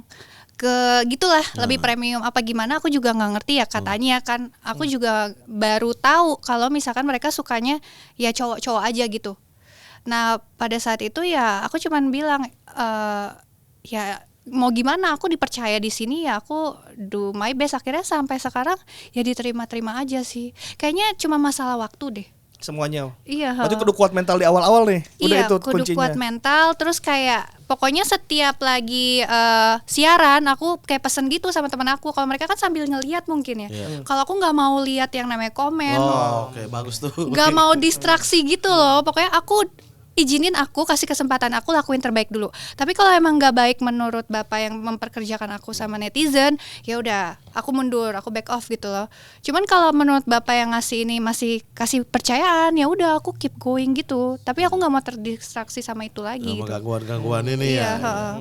ke gitulah, lebih premium apa gimana aku juga nggak ngerti ya katanya kan. Aku juga baru tahu kalau misalkan mereka sukanya ya cowok-cowok aja gitu. Nah pada saat itu ya aku cuman bilang ya mau gimana, aku dipercaya di sini ya aku do my best. Akhirnya sampai sekarang ya diterima-terima aja sih. Kayaknya cuma masalah waktu deh. Semuanya. Iya. Berarti kudu kuat mental di awal-awal nih. Udah Iya, itu kudu kuncinya. kuat mental. Terus kayak pokoknya setiap lagi siaran aku kayak pesen gitu sama teman aku. Kalau mereka kan sambil ngelihat mungkin ya. Kalau aku nggak mau lihat yang namanya komen, Oke, bagus tuh. nggak mau distraksi gitu loh. Pokoknya aku izinin, aku kasih kesempatan, aku lakuin terbaik dulu. Tapi kalau emang nggak baik menurut bapak yang memperkerjakan aku sama netizen, ya udah aku mundur, aku back off gitu loh. Cuman kalau menurut bapak yang ngasih ini masih kasih percayaan, ya udah aku keep going gitu. Tapi aku nggak mau terdistraksi sama itu lagi Sama gitu. gangguan-gangguan ini Iya, ya. heeh.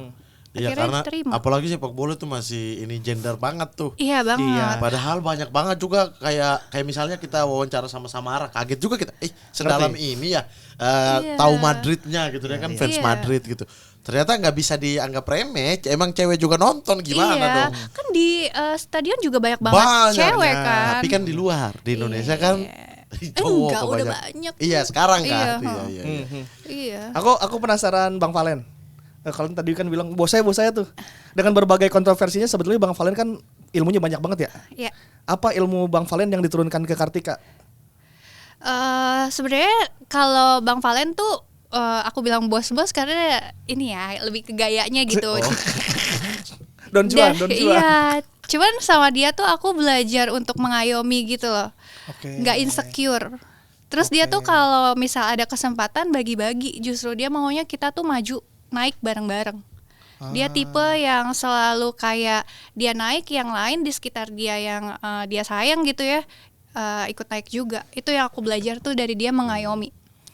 Iya, akhirnya karena diterima. apalagi sepak bola tuh masih ini gender banget tuh. Iya banget. Iya. Padahal banyak banget juga kayak misalnya kita wawancara sama Samara, kaget juga kita. Sedalam ini ya Iya. tahu Madridnya gitu, dia kan fans Iya. Madrid gitu. Ternyata nggak bisa dianggap remeh. Emang cewek juga nonton gimana iya. dong? Kan di stadion juga banyak banget cewek kan. Tapi kan di luar, di Indonesia Iya. kan cowok Enggak, udah kebanyakan. banyak. Iya, sekarang Iya, kan. huh. Iya. Iya. Aku penasaran Bang Valen. Kalau tadi kan bilang bos saya tuh. Dengan berbagai kontroversinya sebetulnya Bang Valen kan ilmunya banyak banget ya. Iya. Apa ilmu Bang Valen yang diturunkan ke Kartika? Sebenarnya kalau Bang Valen tuh aku bilang bos-bos karena ini ya lebih ke gayanya gitu. Don Juan. Iya. Cuman sama dia tuh aku belajar untuk mengayomi gitu loh. Oke. Nggak insecure. Terus dia tuh kalau misal ada kesempatan bagi-bagi, justru dia maunya kita tuh maju naik bareng-bareng. Dia tipe yang selalu kayak dia naik, yang lain di sekitar dia yang dia sayang gitu ya ikut naik juga. Itu yang aku belajar tuh dari dia mengayomi.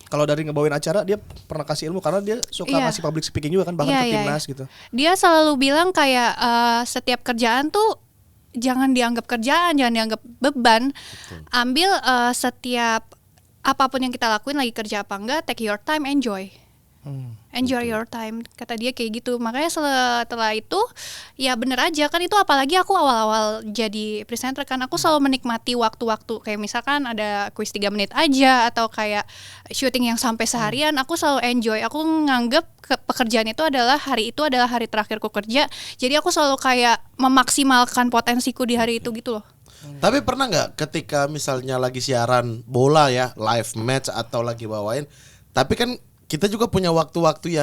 Kalau dari ngebawain acara dia pernah kasih ilmu karena dia suka Iya. ngasih public speaking juga kan bahkan ke timnas gitu. Dia selalu bilang kayak setiap kerjaan tuh jangan dianggap kerjaan, jangan dianggap beban. Ambil setiap apapun yang kita lakuin, lagi kerja apa enggak, take your time, enjoy. Enjoy your time, kata dia kayak gitu. Makanya setelah itu ya bener aja kan, itu apalagi aku awal-awal jadi presenter kan, aku selalu menikmati waktu-waktu kayak misalkan ada kuis 3 menit aja atau kayak syuting yang sampai seharian, aku selalu enjoy. Aku nganggep pekerjaan itu adalah hari terakhirku kerja, jadi aku selalu kayak memaksimalkan potensiku di hari itu gitu loh. Tapi pernah nggak ketika misalnya lagi siaran bola ya, live match atau lagi bawain, tapi kan kita juga punya waktu-waktu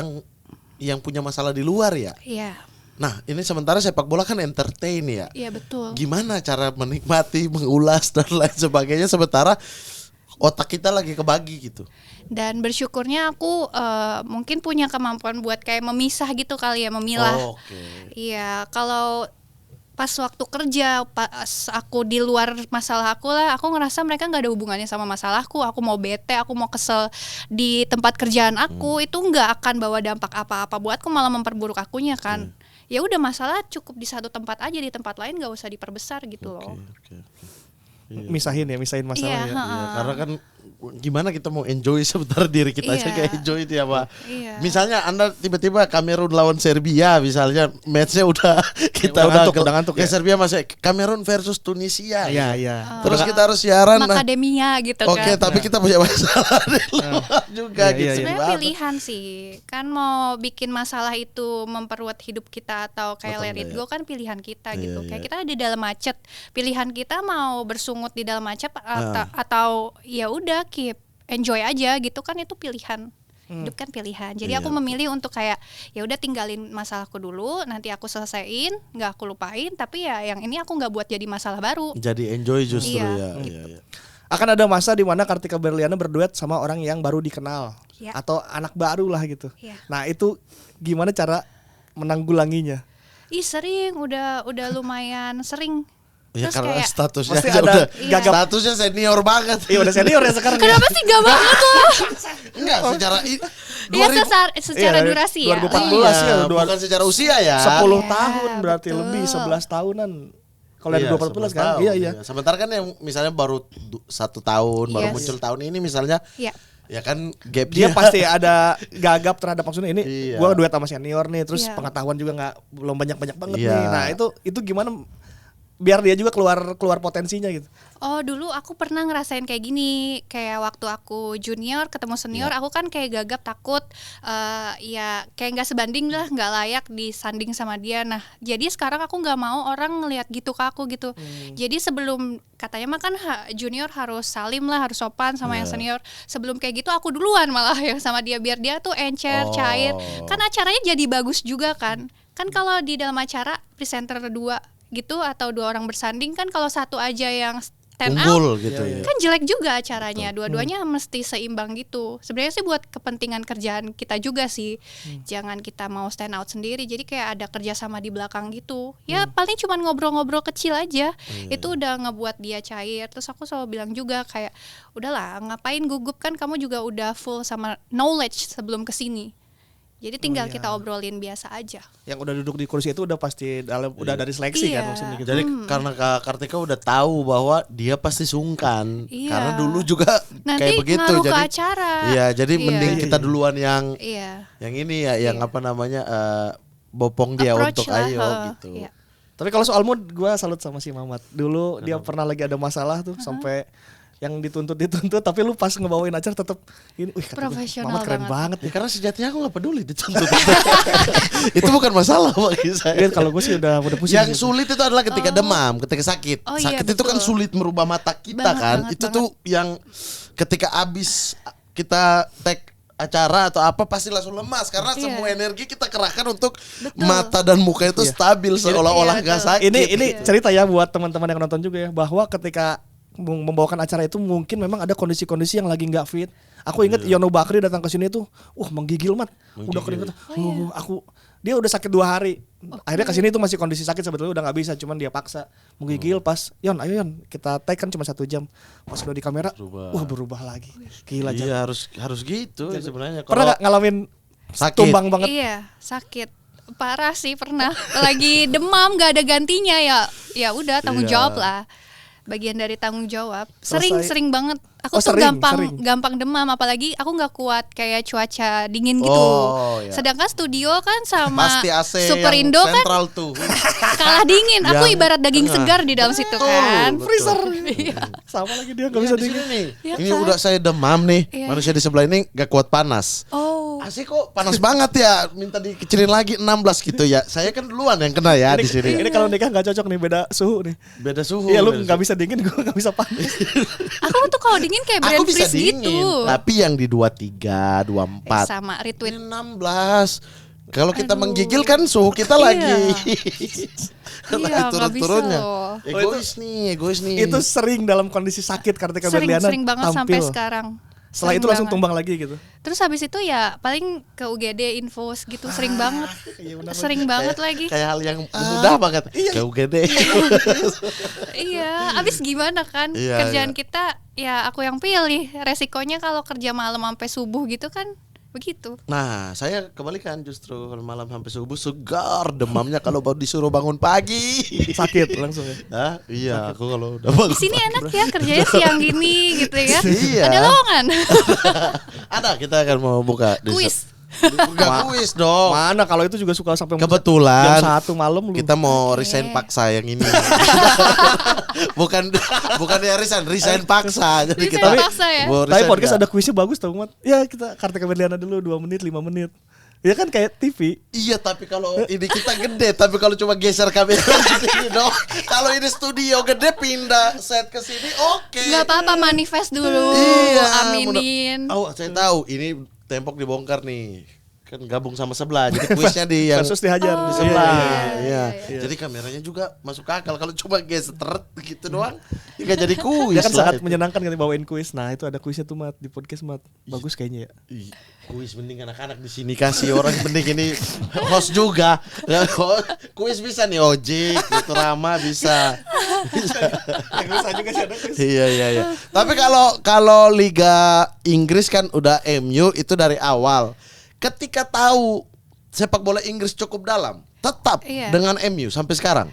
yang punya masalah di luar ya. Iya. Nah, ini sementara sepak bola kan entertain ya. Iya betul. Gimana cara menikmati, mengulas dan lain sebagainya sementara otak kita lagi kebagi gitu. Dan bersyukurnya aku mungkin punya kemampuan buat kayak memisah gitu kali ya, memilah. Oh, oke. Iya, kalau pas waktu kerja, pas aku di luar masalah aku lah, aku ngerasa mereka nggak ada hubungannya sama masalahku. Aku mau bete, aku mau kesel di tempat kerjaan aku, itu nggak akan bawa dampak apa-apa buatku, malah memperburuk akunya kan. Ya udah, masalah cukup di satu tempat aja, di tempat lain nggak usah diperbesar gitu loh. Oke. Misahin masalah Iya, ya. Iya, karena kan gimana kita mau enjoy sebentar diri kita aja Iya. kayak enjoy dia Pak. Iya. Misalnya Anda tiba-tiba Kamerun lawan Serbia misalnya matchnya udah kita udah ngantuk ya. ya. Serbia masih Kamerun versus Tunisia. Iya, iya. Terus kita harus siaran. Macadamia gitu Oke, kan. tapi kita punya masalah di luar juga Iya, gitu. iya. Sebenarnya Gimana? pilihan sih, kan mau bikin masalah itu memperkuat hidup kita atau kayak Betul, let it iya. go kan pilihan kita Iya, gitu. iya. Kayak kita di dalam macet, pilihan kita mau bersungut di dalam macet atau ya udah keep enjoy aja gitu kan, itu pilihan. Hidup kan pilihan. Jadi Iya. aku memilih untuk kayak ya udah tinggalin masalahku dulu, nanti aku selesaiin, nggak aku lupain, tapi ya yang ini aku nggak buat jadi masalah baru. Jadi enjoy justru Iya, ya. gitu. Iya, iya. Akan ada masa di mana Kartika Berliana berduet sama orang yang baru dikenal Iya. atau anak baru lah gitu. Iya. Nah, itu gimana cara menanggulanginya? Ih sering, udah lumayan sering. Ya Terus karena kayak statusnya pasti aja ada udah gagap. statusnya senior banget. Iya, udah senior ya sekarang. kenapa sih gak banget loh? Enggak secara Iya secara Iya, durasi ya. 2014 Iya, ya, bukan secara usia ya. 10 Iya, tahun berarti betul. lebih 11 tahunan. Kalau dari Iya, 2014 kan? 11 Iya, tahun, iya. Sementara kan yang misalnya baru 1 tahun, baru Yes. muncul tahun ini misalnya. Iya. Ya kan gap Dia pasti ada gagap terhadap maksudnya ini Iya. gua duet sama senior nih, terus Iya. pengetahuan juga belum banyak-banyak banget Iya. nih. Nah, itu gimana biar dia juga keluar potensinya gitu. Oh dulu aku pernah ngerasain kayak gini, kayak waktu aku junior ketemu senior, aku kan kayak gagap, takut, ya kayak nggak sebanding lah, nggak layak disanding sama dia. Nah jadi sekarang aku nggak mau orang ngelihat gitu ke aku gitu. Jadi sebelum katanya mah kan junior harus salim lah, harus sopan sama yang senior. Sebelum kayak gitu aku duluan malah yang sama dia, biar dia tuh encer, cair. Kan acaranya jadi bagus juga kan. Kan kalau di dalam acara presenter 2 gitu atau 2 orang bersanding kan, kalau satu aja yang stand out unggul gitu ya. kan jelek juga acaranya. Dua-duanya mesti seimbang gitu. Sebenarnya sih buat kepentingan kerjaan kita juga sih. Jangan kita mau stand out sendiri. Jadi kayak ada kerjasama di belakang gitu. Ya paling cuma ngobrol-ngobrol kecil aja. Itu udah ngebuat dia cair. Terus aku selalu bilang juga kayak, udahlah ngapain gugup, kan kamu juga udah full sama knowledge sebelum kesini. Jadi tinggal kita obrolin biasa aja. Yang udah duduk di kursi itu udah pasti udah dari seleksi kan Iya. maksudnya gitu. Jadi karena Kak Kartika udah tahu bahwa dia pasti sungkan. Iya. Karena dulu juga Nanti kayak begitu. ngaruh ke Jadi acara. Iya, jadi Iya. mending kita duluan yang Iya. ini ya, yang Iya. apa namanya bopong dia Approach untuk lah, ayo gitu. Iya. Tapi kalau soal mood gue salut sama si Mamat. Dulu dia pernah lagi ada masalah tuh sampai yang dituntut tapi lu pas ngebawain acara tetap ini kata gua, Profesional Mamat keren banget. banget Ya, karena sejatinya aku gak peduli dituntut. Itu bukan masalah bagi saya. ya. Kalau gue sih udah pusing. Yang sulit itu adalah ketika demam, ketika sakit. Oh, iya, Sakit itu kan betul. sulit merubah mata kita Banget, kan. banget, Itu tuh yang ketika abis kita take acara atau apa pasti langsung lemas karena Iya. semua energi kita kerahkan untuk Betul. mata dan muka itu stabil seolah-olah Iya, gak betul. sakit. Ini cerita ya buat teman-teman yang nonton juga ya bahwa ketika membawakan acara itu mungkin memang ada kondisi-kondisi yang lagi nggak fit. Aku ingat Yono Bakri datang ke sini tuh, menggigil mat, udah keringetan. Dia udah sakit 2 hari. Akhirnya ke sini tuh masih kondisi sakit sebetulnya udah nggak bisa, cuman dia paksa menggigil pas ayo Yon kita take kan cuma 1 jam. Pas udah di kamera, berubah lagi. Gila Jan. Iya harus gitu sebenarnya. Pernah Kalau nggak ngalamin sakit. tumbang banget? Iya, sakit. Parah sih pernah. Lagi demam gak ada gantinya ya udah tanggung Iya. jawab lah. Bagian dari tanggung jawab. Selesai. Sering banget. Aku Oh, tuh sering. gampang demam, apalagi aku nggak kuat kayak cuaca dingin gitu. Oh, iya. Sedangkan studio kan sama pasti AC Superindo yang kan sentral tuh. kalah dingin. Aku Yang ibarat daging tengah. segar di dalam situ Betul, kan. betul. Freezer. Iya. Sama lagi dia nggak Iya, bisa di sini dingin. nih. Iya Ini kan? udah saya demam nih. Iya. Manusia di sebelah ini gak kuat panas. Oh. Asik kok panas banget ya. Minta dikecilin lagi 16 gitu ya. Saya kan duluan yang kena ya di sini. Ini kalau nikah nggak cocok nih, beda suhu nih. Beda suhu. Iya lu beda nggak suhu. bisa dingin, gue nggak bisa panas. Aku tuh kalau dingin kayak brand Aku bisa freeze dingin, gitu. tapi yang di 23, 24. Sama retweet. Ini 16. Kalau kita menggigil kan suhu kita lagi. Iya, lagi nggak turun-turunnya. bisa loh. Egois nih. Itu sering dalam kondisi sakit Kartika Berliana Sering banget tampil. sampai sekarang. Setelah itu Sering langsung banget. tumbang lagi gitu. Terus habis itu ya paling ke UGD infos gitu sering banget. iya benar. Sering banget lagi. Kayak hal yang mudah banget. Kayak UGD. Iya, habis gimana kan? Iya, Kerjaan iya. kita ya aku yang pilih. Resikonya kalau kerja malam sampai subuh gitu kan begitu. Nah, saya kebalikan justru kalau malam sampai subuh segar demamnya kalau baru disuruh bangun pagi. Sakit langsung ya. Hah? Iya, aku kalau udah bangun. Di sini enak ya kerjanya siang gini gitu ya. Iya. Ada lowongan. Ada, kita akan mau buka di Kuis. Bukan kuis dong. Mana kalau itu juga suka sampai Kebetulan jam 1 malam lu. kita mau resign paksa yang ini. bukan ya resign paksa. Jadi Resign kita paksa ya? mau Tapi resign podcast nggak? ada kuisnya bagus tau Mat. Ya kita Kartika Berliana dulu 2 menit 5 menit. Ya kan kayak TV. Iya, tapi kalau ini kita gede, tapi kalau cuma geser kamera di sini dong. Kalau ini studio gede pindah set ke sini, oke. Nggak apa-apa, manifest dulu. Iya, Aminin. Oh, saya tahu ini tembok dibongkar nih. Kan gabung sama sebelah. Jadi kuisnya di yang Kasus dihajar di di sebelah. sebelah. Iya. Jadi kameranya juga masuk akal. Kalau cuma geser gitu doang, nggak jadi kuis. Dia kan lah sangat itu. menyenangkan kan bawain kuis. Nah, itu ada kuisnya tuh Mat di podcast Mat. Bagus kayaknya ya. Ih, kuis mending anak-anak di sini kasih orang mending ini host juga. Kuis bisa nih Ojek, itu Rama bisa. Bisa juga sih ada kuis. Iya. Tapi kalau Liga Inggris kan udah MU itu dari awal. Ketika tahu sepak bola Inggris cukup dalam, tetap Iya. dengan MU sampai sekarang.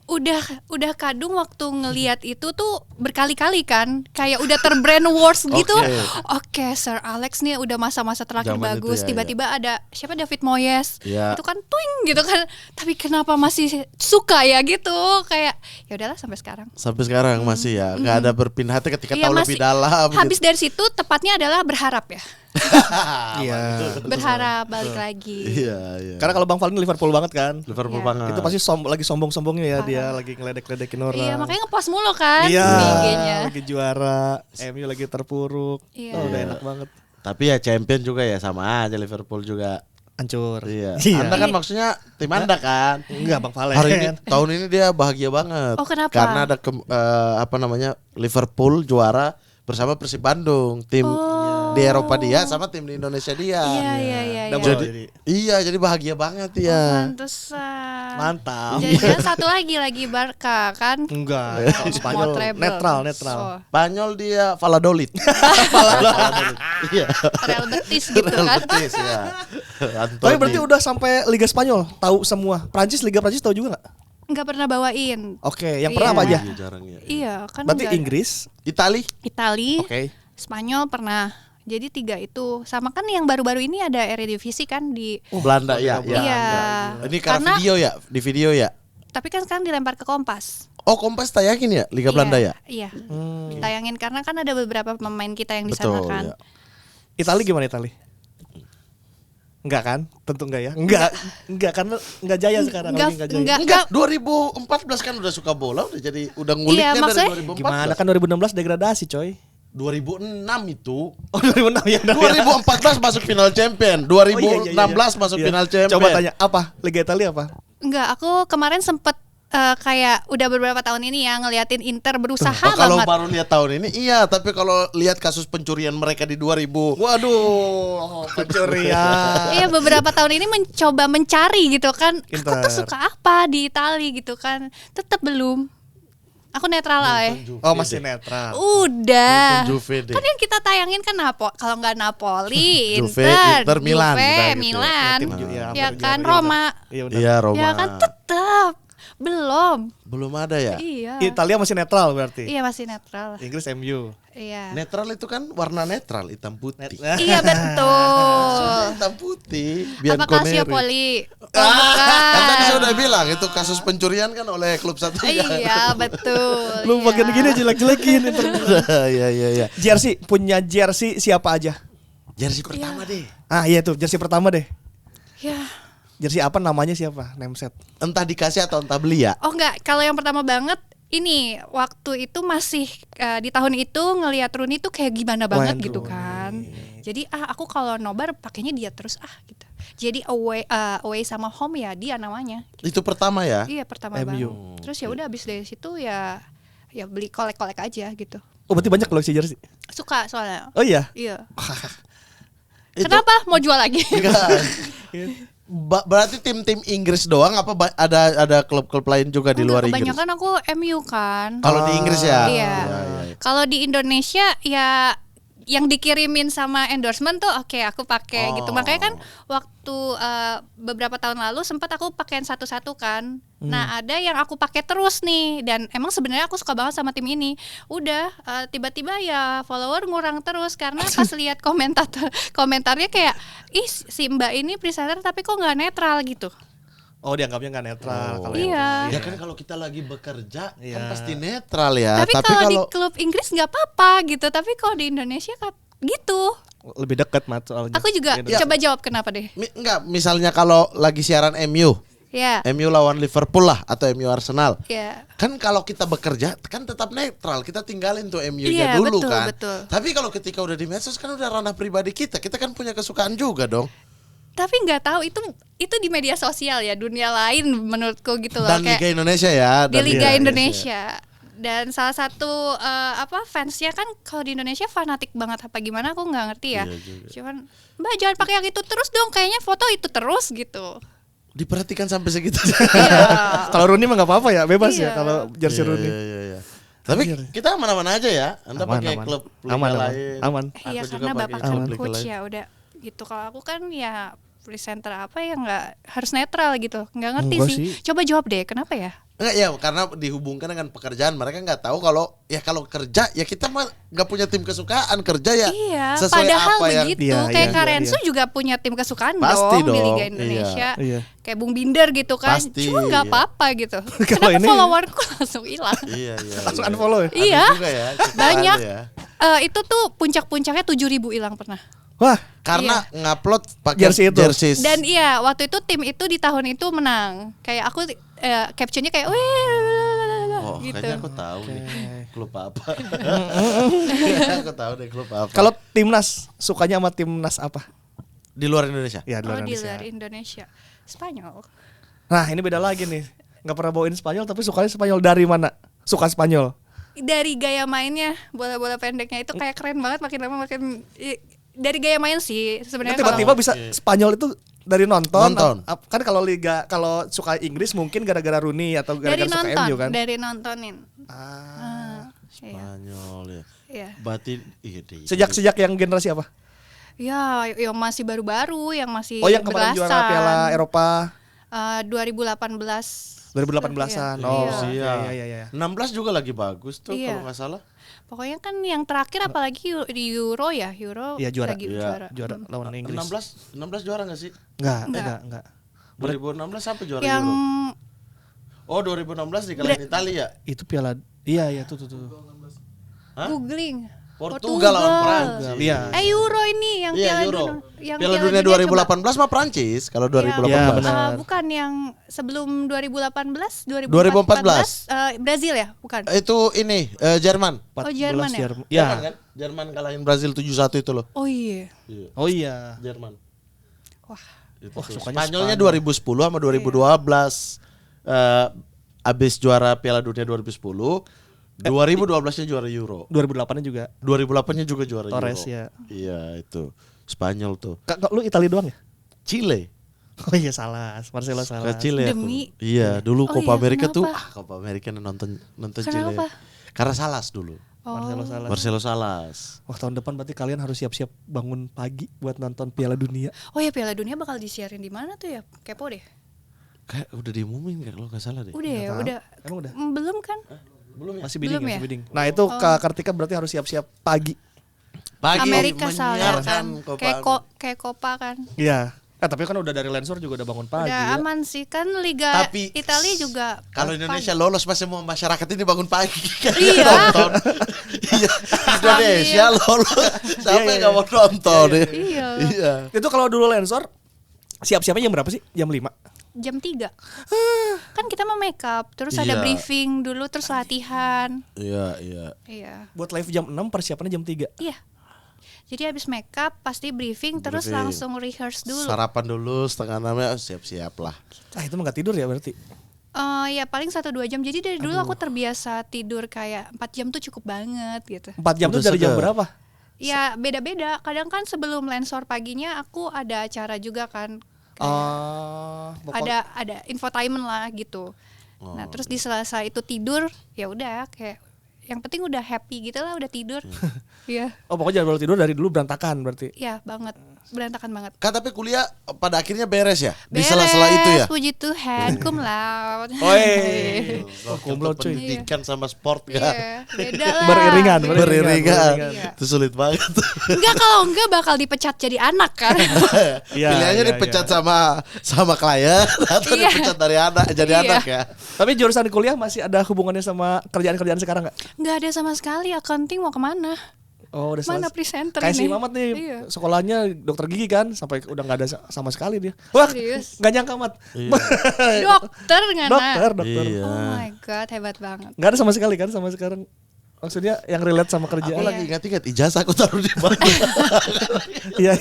Udah kadung waktu ngelihat itu tuh berkali-kali kan kayak udah terbrainwash gitu. Oke, Sir Alex nih udah masa-masa terakhir Zaman itu bagus. ya, Tiba-tiba ada siapa David Moyes. Iya. Itu kan twing gitu kan. Tapi kenapa masih suka ya gitu? Kayak ya udahlah sampai sekarang. Sampai sekarang masih ya, nggak ada berpindah hati ketika Iya, tahu lebih dalam. Habis dari situ tepatnya adalah berharap ya. Iya. Berharap balik lagi. Iya. Karena kalau Bang Falin Liverpool banget kan. Liverpool Iya. banget. Itu pasti lagi sombong-sombongnya ya dia lagi ngeledek-ledekin orang. Iya, makanya ngepost mulu kan Iya, IG-nya. lagi juara, MU lagi terpuruk. Iya. Oh, udah enak banget. Tapi ya champion juga ya sama aja Liverpool juga. Hancur. Iya. Iya. Anda kan maksudnya tim Anda kan. Enggak Bang Valen. Hari ini tahun ini dia bahagia banget. Oh, kenapa? Karena ada Liverpool juara bersama Persib Bandung, tim di Eropa dia sama tim di Indonesia dia. Iya. Double Jadi iya, jadi bahagia banget ya. Pantesan. Mantap. Jadi satu lagi Barca kan. Enggak, Mau Spanyol treble. netral. Oh, Spanyol dia Valladolid. Valladolid. Iya. Real Betis gitu Real kan. Betis ya. Tapi berarti udah sampai Liga Spanyol, tahu semua. Liga Prancis tahu juga nggak? Nggak pernah bawain. Oke, yang pernah Iya. apa aja? Iya, jarang ya. Iya kan. Berarti nggak ada. Inggris. Itali. Itali, Oke. Spanyol pernah. Jadi 3 itu. Sama kan yang baru-baru ini ada Eredivisie kan di. Belanda ya. Iya. Ini karena Karena- video ya, di video ya. Tapi kan sekarang dilempar ke Kompas. Oh, Kompas tayangin ya Liga Iya, Belanda ya? Iya. Tayangin karena kan ada beberapa pemain kita yang di sana Betul kan. ya. Itali gimana Itali? Enggak kan? Tentu enggak ya? Enggak karena enggak jaya sekarang. Enggak, lagi jaya. enggak. Enggak, 2014 kan udah suka bola, udah nguliknya Iya, dari maksudnya 2014. Gimana kan 2016 degradasi coy. 2006 itu. Oh 2006 ya. 2014 masuk final champion, 2016 masuk Iya. final champion. Coba tanya apa? Liga Italia apa? Enggak, aku kemarin sempet kayak udah beberapa tahun ini ya ngeliatin Inter berusaha Oh, kalau banget. baru lihat tahun ini iya, tapi kalau lihat kasus pencurian mereka di 2000. Waduh, pencurian. Iya, beberapa tahun ini mencoba mencari gitu kan. Aku Inter. tuh suka apa di Itali gitu kan. Tetap belum. Aku netral lah ya. Oh masih netral. Udah. Nonton Juve deh. Kan yang kita tayangin kan kalau nggak Napoli, Juve, Inter, Inter, Milan, Juve, udah gitu ya. Milan. Tim Ya hampir kan, juara, Roma. Iya udah. Iya, Roma. Ya kan tetap belum. Belum ada ya? Iya. Italia masih netral berarti. Iya, masih netral. Inggris MU. Iya. Netral itu kan warna netral, hitam putih. Iya betul. Hitam putih. Apa Bianconeri. Calciopoli? Oh, Kan tadi saya bukan. udah bilang itu kasus pencurian kan oleh klub satu. Iya betul. Lu iya. bagian gini jelek-jelekin. Iya iya iya. Jersey punya jersey siapa aja? Jersey pertama deh. Ah iya tuh jersey pertama deh. Ya. Jersey apa namanya siapa? Name set. Entah dikasih atau entah beli ya. Oh enggak, kalau yang pertama banget ini waktu itu masih di tahun itu ngelihat Rooney tuh kayak gimana banget Wayne gitu Rooney. kan. Jadi aku kalau nobar pakainya dia terus gitu. Jadi away sama home ya dia namanya. Itu pertama ya. Iya pertama MU. banget. Terus ya udah abis dari situ ya beli kolek-kolek aja gitu. Oh berarti banyak koleksi jersey. Suka soalnya. Oh iya. Iya. Itu Kenapa mau jual lagi? enggak. Berarti tim-tim Inggris doang apa ada klub-klub lain juga di luar Inggris? Kebanyakan aku MU kan. Kalau di Inggris ya. Iya. Iya. Kalau di Indonesia ya yang dikirimin sama endorsement tuh oke aku pakai Oh. gitu. Makanya kan waktu beberapa tahun lalu sempat aku pakein satu-satu kan. Nah, ada yang aku pakai terus nih dan emang sebenarnya aku suka banget sama tim ini. Udah tiba-tiba ya follower ngurang terus karena pas lihat komentarnya kayak ih si Mbak ini presenter tapi kok nggak netral gitu. Oh dianggapnya nggak netral. Oh. Kalau Iya. Ya kan kalau kita lagi bekerja Iya. kan pasti netral ya. Tapi kalau di klub Inggris nggak apa-apa gitu. Tapi kalau di Indonesia kan gitu. lebih dekat mat soalnya. Aku juga Iya. coba jawab kenapa deh. enggak, misalnya kalau lagi siaran MU Ya. MU lawan Liverpool lah atau MU Arsenal. Ya. Kan kalau kita bekerja kan tetap netral, kita tinggalin tuh MU-nya Iya, dulu betul, kan. betul. Tapi kalau ketika udah di medsos kan udah ranah pribadi kita kan punya kesukaan juga dong. Tapi nggak tahu itu di media sosial ya dunia lain menurutku gitu loh Dan Liga kayak Indonesia ya. di dan Liga Indonesia. Dan salah satu fansnya kan kalau di Indonesia fanatik banget apa gimana aku nggak ngerti ya. Iya juga. Cuman Mbak jangan pakai yang itu terus dong kayaknya foto itu terus gitu. Diperhatikan sampai segitu. Iya. Kalau Rooney mah nggak apa-apa ya, bebas ya Iya. kalau jersey Rooney. Iya. Tapi kita aman-aman aja ya. Anda Aman, pakai aman. klub liga Aman. lain. Aman. Iya Aku juga karena pakai bapak klub kan liga coach lain. ya udah gitu. Kalau aku kan ya presenter apa ya nggak harus netral gitu. Nggak ngerti Enggak sih. sih. Coba jawab deh kenapa ya? Enggak ya, karena dihubungkan dengan pekerjaan. Mereka nggak tahu kalau kerja ya kita mah nggak punya tim kesukaan, kerja ya Iya, sesuai padahal apa yang begitu. Iya, Kayak iya, Karensu iya. juga punya tim kesukaan Pasti dong di dong, Liga Indonesia. iya. Kayak Bung Binder gitu kan. Pasti, Cuma nggak iya. apa-apa gitu. Kalau Kenapa ini- followerku langsung hilang? Iya. Langsung unfollow ya? Ada Iya. juga ya, ciptaan Banyak. ya. Itu tuh puncak-puncaknya 7.000 hilang pernah. Wah, Karena ngupload pakai Jersey itu. jerseys. Dan iya, waktu itu tim itu di tahun itu menang. Kayak aku captionnya kayak Oh, gitu. kayaknya aku tahu nih klub apa. Kayaknya aku tahu deh klub apa. kalau timnas sukanya sama timnas apa? di luar Indonesia. Ya di Oh, luar di Indonesia. luar Indonesia. Spanyol. Nah ini beda lagi nih. Nggak pernah bawain Spanyol tapi sukanya Spanyol dari mana? Suka Spanyol. Dari gaya mainnya, bola-bola pendeknya itu kayak keren banget makin lama makin dari gaya main sih sebenarnya. Tiba-tiba kalau- bisa Spanyol itu dari nonton. Nonton. Kan kalau liga kalau suka Inggris mungkin gara-gara Rooney atau Dari gara-gara suka nonton, MU kan. dari nontonin. Ah. Iya. Spanyol ya. Iya. Berarti iya deh. Sejak yang generasi apa? Ya, yang masih baru-baru, yang masih Oh, yang kemarin belasan. juara Piala Eropa 2018. 2018-an. Iya. Oh, Iya. iya. 16 juga lagi bagus tuh Iya. kalau nggak salah. Pokoknya kan yang terakhir apalagi di Euro ya, Iya, juara. lagi Iya. Juara lawan Inggris. 16 juara nggak sih? Enggak. 2016 sampai juara yang Euro. Oh, 2016 dikalahin Italia. Itu Piala. Iya, tuh. Hah? googling. Portugal lawan Prancis. Iya. Euro ini yang Iya, Piala Euro. Dunia. Yang Piala Dunia 2018 mah Prancis kalau 2018. Iya, benar. Bukan yang sebelum 2018, 2014. Brazil ya, bukan. Itu ini Jerman. Oh, Jerman ya? Jerman Iya. kan? Jerman kalahin Brazil 7-1 itu loh. Oh iya. Iya, Oh iya. Jerman. Wah, Itu Wah, tuh. sukanya Spanyolnya Spanyol. 2010 sama 2012. Abis juara Piala Dunia 2010, 2012-nya juara Euro. 2008-nya juga. 2008-nya juga juara Torres, Euro. ya. Iya, itu. Spanyol tuh. Kak, lu Italia doang ya? Chile. Oh iya salah, Marcelo salah. Ke Chile aku. Demi- Iya, dulu Oh Copa iya, America tuh kenapa? Copa America nonton Kenapa? Chile. Karena Salas dulu. Marcelo oh. salah. Marcelo Salas. Wah, tahun depan berarti kalian harus siap-siap bangun pagi buat nonton Piala Dunia. Oh ya, Piala Dunia bakal disiarin di mana tuh ya? Kepo deh. Kayak udah diumumin kalau nggak salah deh. Udah ya, tahu. udah. Emang udah? Belum kan? Belum ya? Masih bidding, Belum masih ya? bidding. Nah, itu Kak Kartika berarti harus siap-siap pagi. Pagi Amerika soalnya kan. Copa Kayak Copa kan. Iya. Tapi kan udah dari Lensor juga udah bangun pagi Udah ya. aman sih kan Liga Tapi Italia juga. kalau pagi. Indonesia lolos masih mau masyarakat ini bangun pagi kan Iya. nonton. Iya, Indonesia lolos. Siapa yang nggak mau nonton ya? Iya. Iya. Itu kalau dulu Lensor siap-siapnya jam berapa sih? Jam 5. Jam 3. Kan kita mau make up, terus ada Iya. briefing dulu, terus latihan. Iya, iya. Iya. Buat live jam 6, persiapannya jam 3. Iya. Jadi habis make up pasti briefing, terus Briefing. langsung rehearse dulu. Sarapan dulu setengah 6 siap-siap lah. Ah, itu mah gak tidur ya berarti. Ya paling 1-2 jam. Jadi dari dulu aku terbiasa tidur kayak 4 jam tuh cukup banget gitu. 4 jam tuh Udah dari jam segar. berapa? Ya beda-beda. Kadang kan sebelum Lensor paginya aku ada acara juga kan. Ada infotainment lah gitu. Nah, terus di sela-sela itu tidur, ya udah kayak yang penting udah happy gitu lah, udah tidur. Iya. Oh, pokoknya jadwal tidur dari dulu berantakan berarti. Iya, banget. Berantakan banget. Kan tapi kuliah pada akhirnya beres ya? Di Beres, sela-sela itu ya? puji Tuhan, cum laude. Oi. Oh, cum laude, cuy. pendidikan sama sport kan? Iya, beda lah. Beriringan, Beda. Beriringan. Iya. Itu sulit banget. Enggak, kalau enggak bakal dipecat jadi anak kan. Iya, Pilihannya iya, dipecat sama klien atau Iya. dipecat dari anak jadi Iya. anak ya. Tapi jurusan kuliah masih ada hubungannya sama kerjaan-kerjaan sekarang nggak? Enggak ada sama sekali. Accounting mau kemana? Oh, udah Mana selesai. presenter Kayak si ini? Mamat nih, Iya. sekolahnya dokter gigi kan, sampai udah nggak ada sama sekali dia. Wah, Serius? nggak nyangka Mat. Dokter nggak dokter. Iya. Oh my god, hebat banget. Nggak ada sama sekali kan sama sekarang. Maksudnya yang relate sama Aku kerjaan. lagi ingat-ingat ijazah aku taruh di mana. Iya.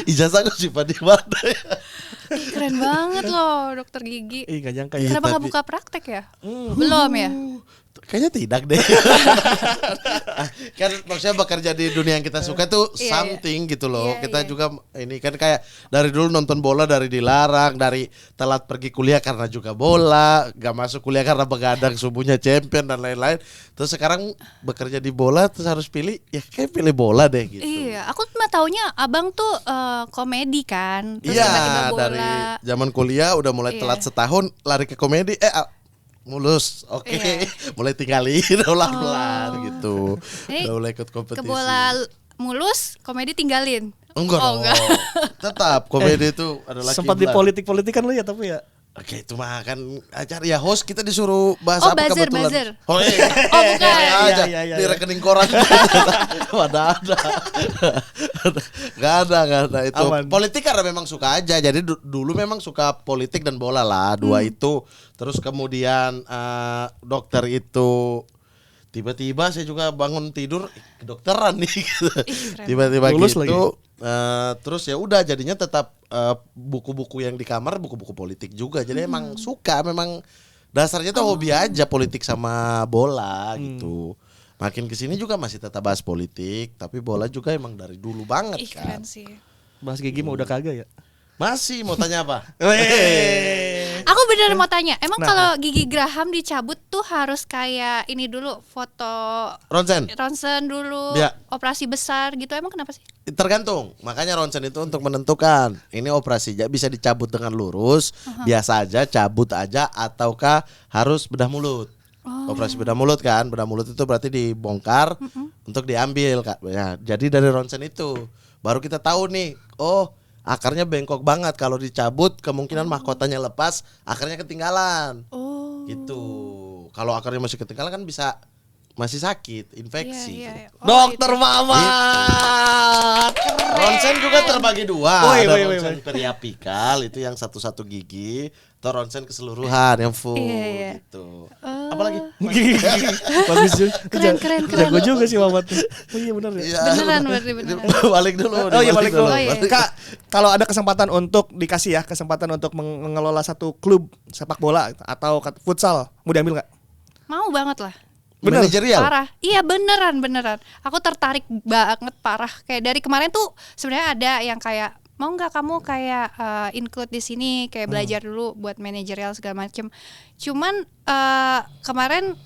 Ijazah aku simpan di mana ya? Ih, keren banget loh dokter gigi. Ih, nggak nyangka ya. Kenapa nggak tapi- buka praktek ya? Belum ya? Kayaknya tidak deh. Kan maksudnya bekerja di dunia yang kita suka tuh Iya, something gitu loh. Iya, Kita iya. juga ini kan kayak dari dulu nonton bola dari dilarang, dari telat pergi kuliah karena juga bola, gak masuk kuliah karena begadang subuhnya champion dan lain-lain. Terus sekarang bekerja di bola terus harus pilih ya kayak pilih bola deh gitu. Iya, aku mah taunya abang tuh komedi kan. Terus Iya, tiba-tiba bola. dari zaman kuliah udah mulai Iya. telat setahun lari ke komedi mulus. Oke. Iya. Mulai tinggalin pelan-pelan gitu. Ini Udah mulai ikut kompetisi. Ke bola mulus, komedi tinggalin. Enggak Oh, dong. enggak. Tetap komedi itu adalah Sempat di politik-politikan lu ya tapi ya. Oke, itu mah kan acara ya host kita disuruh bahas Oh, apa buzzer, kebetulan. buzzer. Oh, iya. Oh, bukan. Aja Iya, di rekening koran. Mana ada. Gak ada itu. Aman. Politik karena memang suka aja. Jadi dulu memang suka politik dan bola lah, dua itu. Terus kemudian dokter itu tiba-tiba saya juga bangun tidur kedokteran nih gitu. keren. Tiba-tiba Lulus gitu. Terus ya udah jadinya tetap buku-buku yang di kamar buku-buku politik juga. Jadi emang suka, memang dasarnya tuh hobi aja politik sama bola gitu. Makin kesini juga masih tetap bahas politik, tapi bola juga emang dari dulu banget Ih, kan. keren sih. Bahas gigi mah udah kagak ya. Masih mau tanya apa? Aku bener mau tanya, emang kalau gigi Graham dicabut tuh harus kayak ini dulu, foto ronsen dulu, Ya. operasi besar gitu, emang kenapa sih? Tergantung. Makanya ronsen itu untuk menentukan ini operasinya bisa dicabut dengan lurus, biasa aja cabut aja ataukah harus bedah mulut. Operasi bedah mulut kan, bedah mulut itu berarti dibongkar untuk diambil Kak. Ya, jadi dari ronsen itu baru kita tahu nih, oh akarnya bengkok banget, kalau dicabut kemungkinan mahkotanya lepas, akarnya ketinggalan. Gitu. Kalau akarnya masih ketinggalan kan bisa masih sakit, infeksi. Iya. Dokter Mamat. Ronsen juga terbagi dua. Oh, Ada iya. ronsen periapikal itu yang satu-satu gigi, atau ronsen keseluruhan yang full Iya. gitu. Apalagi? Bagus juga. Keren. Jago juga sih Mamat. Oh iya benar ya. Iya. Beneran berarti beneran. Balik dulu. Oh iya balik dulu. Oh, iya. Kak, kalau ada kesempatan untuk dikasih ya, kesempatan untuk mengelola satu klub sepak bola atau futsal, mau diambil nggak? Mau banget lah. Bener? Manajerial. Parah. Iya beneran. Aku tertarik banget parah. Kayak dari kemarin tuh sebenarnya ada yang kayak mau nggak kamu kayak include di sini kayak belajar dulu buat manajerial segala macem. Cuman kemarin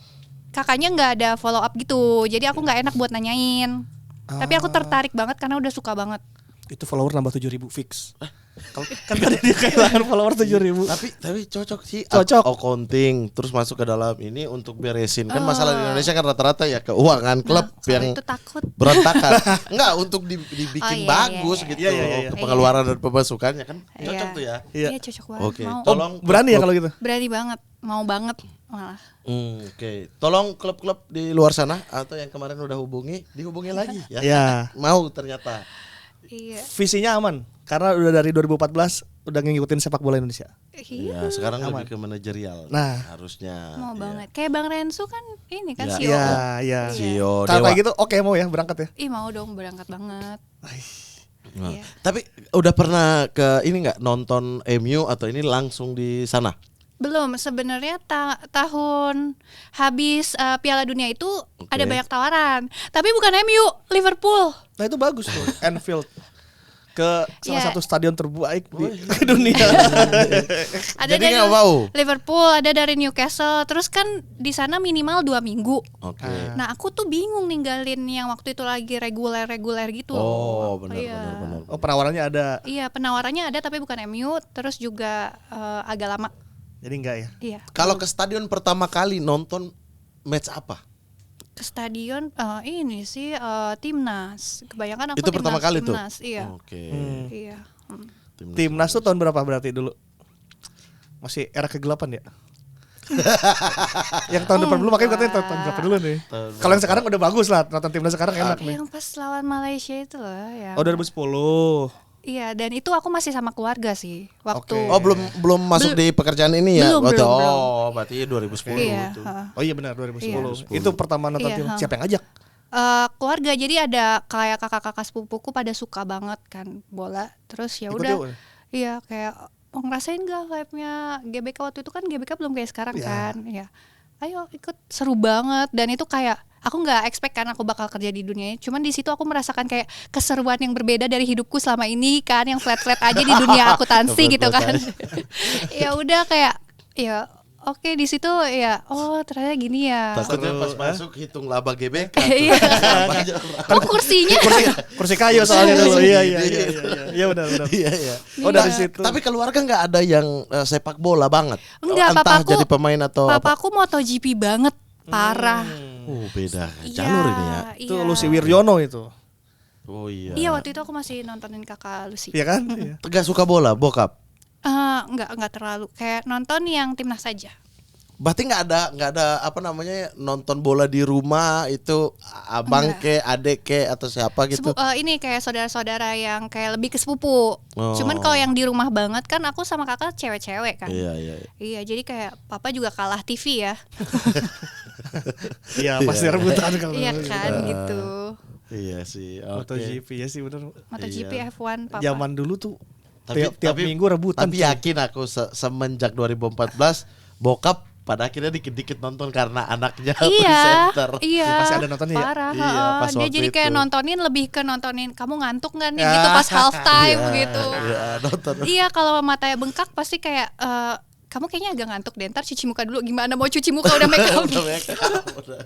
kakaknya nggak ada follow up gitu. Jadi aku nggak enak buat nanyain. Tapi aku tertarik banget karena udah suka banget. Itu follower nambah 7.000 fix. Kan tadi dia kehilangan follower 7.000. Tapi cocok sih. Cocok. Accounting terus masuk ke dalam ini untuk beresin kan masalah di Indonesia kan rata-rata ya keuangan klub Kalau yang itu takut. berantakan. Enggak untuk dibikin Iya, bagus iya. gitu. Iya. Pengeluaran dan pemasukannya kan cocok Iya. tuh ya. Iya. Iya cocok banget. Oke, Mau. tolong Berani ya kalau gitu? Berani banget. Mau banget malah. Oke. Tolong klub-klub di luar sana atau yang kemarin udah dihubungi lagi ya. Ya. Mau ternyata. Iya. Visinya aman karena udah dari 2014 udah ngikutin sepak bola Indonesia. Iya. Ya, sekarang lebih ke manajerial. Nah. harusnya. Mau Iya. banget. Kayak Bang Rensu kan ini kan Ya. CEO. Iya. CEO Kalau Dewa. kayak gitu oke mau ya berangkat ya. Ih mau dong berangkat banget. Nah, Iya. Tapi udah pernah ke ini nggak nonton MU atau ini langsung di sana? Belum, sebenarnya tahun habis Piala Dunia itu ada banyak tawaran. Tapi bukan MU, Liverpool. Nah itu bagus tuh Anfield ke salah Iya. satu stadion terbaik di dunia. Ada Jadi dari nggak mau? Liverpool, ada dari Newcastle. Terus kan di sana minimal 2 minggu. Oke. Nah aku tuh bingung ninggalin yang waktu itu lagi reguler gitu. Oh, Iya. benar. Oh penawarannya ada. Iya penawarannya ada tapi bukan MU. Terus juga agak lama. Jadi enggak ya. Iya. Kalau ke stadion pertama kali nonton match apa? Ke stadion ini sih Timnas. Kebanyakan aku Itu pertama kali tuh. Timnas. Iya. Oke. Iya. Timnas tuh tahun berapa berarti dulu? Masih era kegelapan ya? Yang tahun depan dulu makanya katanya tahun berapa dulu nih? Kalau yang sekarang udah bagus lah, nonton timnas sekarang enak nih. Yang pas lawan Malaysia itu loh ya. Oh 2010. Iya, dan itu aku masih sama keluarga sih waktu. Oke. Oh belum masuk di pekerjaan ini ya? Belum, Berarti- belum. berarti 2010 Iya, itu. heeh. Oh iya benar 2010. Iya. Itu pertama nonton Iya, timnas. ha. Siapa yang ngajak? Keluarga, jadi ada kayak kakak-kakak sepupuku pada suka banget kan bola. Terus ya Ikut udah. yuk. Iya, kayak mau ngerasain gak vibe-nya GBK waktu itu kan GBK belum kayak sekarang Iya. kan. Iya. Ayo ikut, seru banget, dan itu kayak aku nggak expect kan aku bakal kerja di dunia ini. Cuman di situ aku merasakan kayak keseruan yang berbeda dari hidupku selama ini kan, yang flat-flat aja di dunia akuntansi gitu kan. Ya udah kayak ya oke, di situ ya oh ternyata gini ya. Takutnya pas masuk hitung laba GBK. Iya. Oh kursinya. Kursi kayu soalnya dulu. Iya. Iya benar. Iya. Oh dari situ. Tapi keluarga nggak ada yang sepak bola banget. Enggak, Entah papaku jadi pemain atau apa. Papaku MotoGP banget, parah. Beda Iya, jalur ini ya. Itu iya. Lucy Wiryono itu. Oh iya. Iya, waktu itu aku masih nontonin kakak Lucy. Iya kan? Iya. Gak suka bola, bokap. Enggak terlalu, kayak nonton yang timnas saja. Berarti nggak ada apa namanya nonton bola di rumah itu abang ke adik ke atau siapa gitu. Ini kayak saudara-saudara yang kayak lebih ke sepupu. Oh. Cuman kalau yang di rumah banget kan aku sama kakak cewek-cewek kan. Iya. Iya, jadi kayak papa juga kalah TV ya. Iya pasti rebutan kalau. Iya kan gitu. Iya sih. Oke. MotoGP ya sih benar. MotoGP F1 papa. Zaman dulu tuh tiap minggu rebutan. Tapi cuy. yakin aku semenjak 2014 bokap pada akhirnya dikit-dikit nonton karena anaknya Iya, presenter. iya. Ya, pasti ada nontonnya ya? Parah. Iya, heeh. pas Dia waktu jadi kayak itu. nontonin lebih ke nontonin kamu ngantuk nggak nih gitu pas halftime gitu. Iya, nonton. Iya, kalau matanya bengkak pasti kayak kamu kayaknya agak ngantuk deh. Ntar cuci muka dulu. Gimana mau cuci muka udah make up? Udah make up, udah.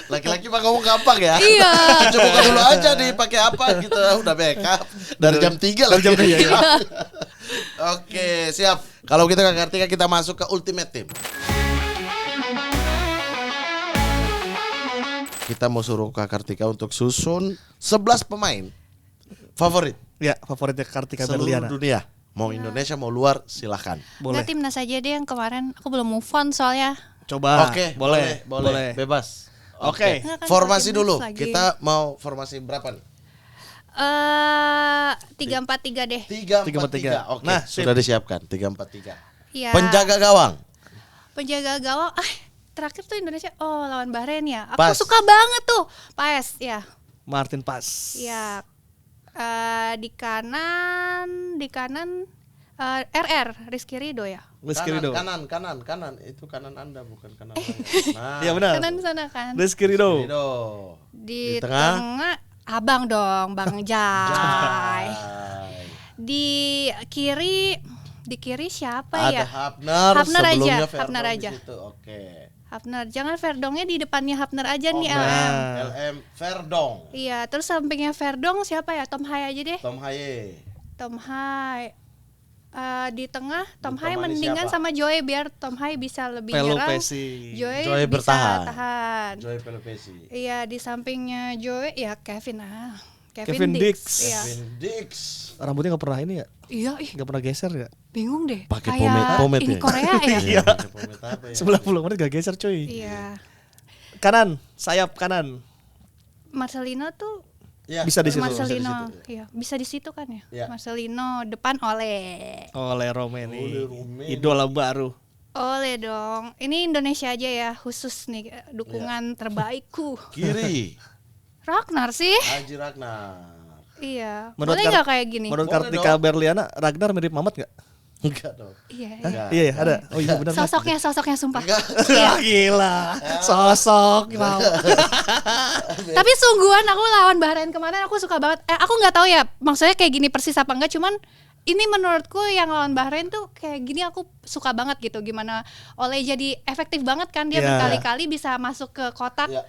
Laki-laki mah ngomong gampang ya. Iya. Coba dulu aja dipakai apa gitu, udah make up dari jam 3 lagi. jam 3, iya. Oke, siap. Kalau gitu Kak Kartika kita masuk ke Ultimate Team. Kita mau suruh Kak Kartika untuk susun 11 pemain favorit Ya, favoritnya Kartika seluruh Berliana. dunia. Mau Indonesia mau luar silahkan. Boleh. Nggak timnas aja deh yang kemarin. Aku belum move on soalnya. Coba. Oke, boleh. bebas. Oke. Nggak kan Formasi kalau timnas dulu. lagi. Kita mau formasi berapa nih? 3-4-3 deh. 3-4-3. Oke, Nah, sip. sudah disiapkan 3-4-3. Iya. Penjaga gawang. Penjaga gawang. Terakhir tuh Indonesia lawan Bahrain ya. Aku Pas. suka banget tuh. Paes ya. Martin Pas. Ya. Di kanan RR Rizky Ridho ya. Rizky Ridho. Kanan. Itu kanan Anda bukan kanan saya. Nah, Iya benar. Kanan sana kan. Rizky Ridho. Ridho. Di tengah? tengah abang dong, Bang Jai. Jai. Di kiri siapa Ada ya? Hafner, Hafner aja, sebelumnya Hafner Verdong aja. di situ. Oke. Hafner. Jangan Verdongnya di depannya Hafner aja nih Oke. LM. LM Verdong. Iya, terus sampingnya Verdong siapa ya? Tom Hai aja deh. Tom Haye. Tom Hai. Di tengah Tom Hai Ditemani mendingan siapa? sama Joy biar Tom Hai bisa lebih Pelo nyerang. Pesi. Joy Joy bisa bertahan. tahan. Joy Pelepesi. Iya, di sampingnya Joy ya Kevin Kevin Dix. Iya. Vin Dix. Rambutnya gak pernah ini ya? Iya, Gak pernah geser ya? bingung deh. Pakai Kayak pomade ini ya? Korea ya? Iya. Pomade apa ya? 90 menit gak geser cuy. Iya. Kanan, sayap kanan. Marcelino tuh Ya, Bisa di situ. Marcelino, iya bisa di situ kan ya. Iya. Marcelino depan oleh Oleh Romeni. Oleh Romeni. Idola baru. oleh dong. Ini Indonesia aja ya khusus nih dukungan terbaikku. Kiri. Ragnar sih. Haji Ragnar. Iya. Menurut Boleh Kar- nggak kayak gini? Menurut Boleh Kartika dong. Berliana, Ragnar mirip Mamat gak? Enggak dong. Iya. Enggak. Iya ya, ada. Oh iya benar. Sosoknya sumpah. Enggak. Ah, gila. Sosok mau. Tapi sungguhan aku lawan Bahrain kemarin aku suka banget. Aku nggak tahu ya maksudnya kayak gini persis apa enggak, cuman ini menurutku yang lawan Bahrain tuh kayak gini aku suka banget gitu. Gimana Oleh jadi efektif banget kan dia Iya. berkali-kali bisa masuk ke kotak. Iya.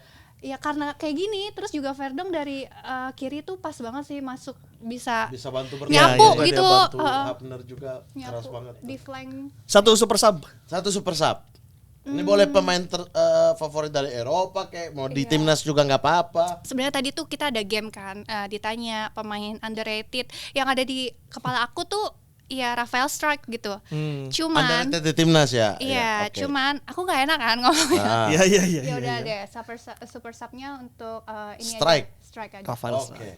Ya karena kayak gini, terus juga Verdong dari kiri tuh pas banget sih masuk bisa Bisa bantu Nyapu Dia gitu. bantu Heeh. Hafner juga keras nyapu banget. di flank. Satu super sub. Satu super sub. Ini boleh pemain favorit dari Eropa kayak mau di timnas juga nggak apa-apa. Sebenarnya tadi tuh kita ada game kan, ditanya pemain underrated yang ada di kepala aku tuh ya Rafael Strike gitu. Cuman Underrated di timnas ya. iya, oke. cuman aku nggak enak kan ngomongnya. Ah, Iya iya iya. Ya udah deh, super subnya untuk ini Strike. aja. Strike aja. Rafael Oke.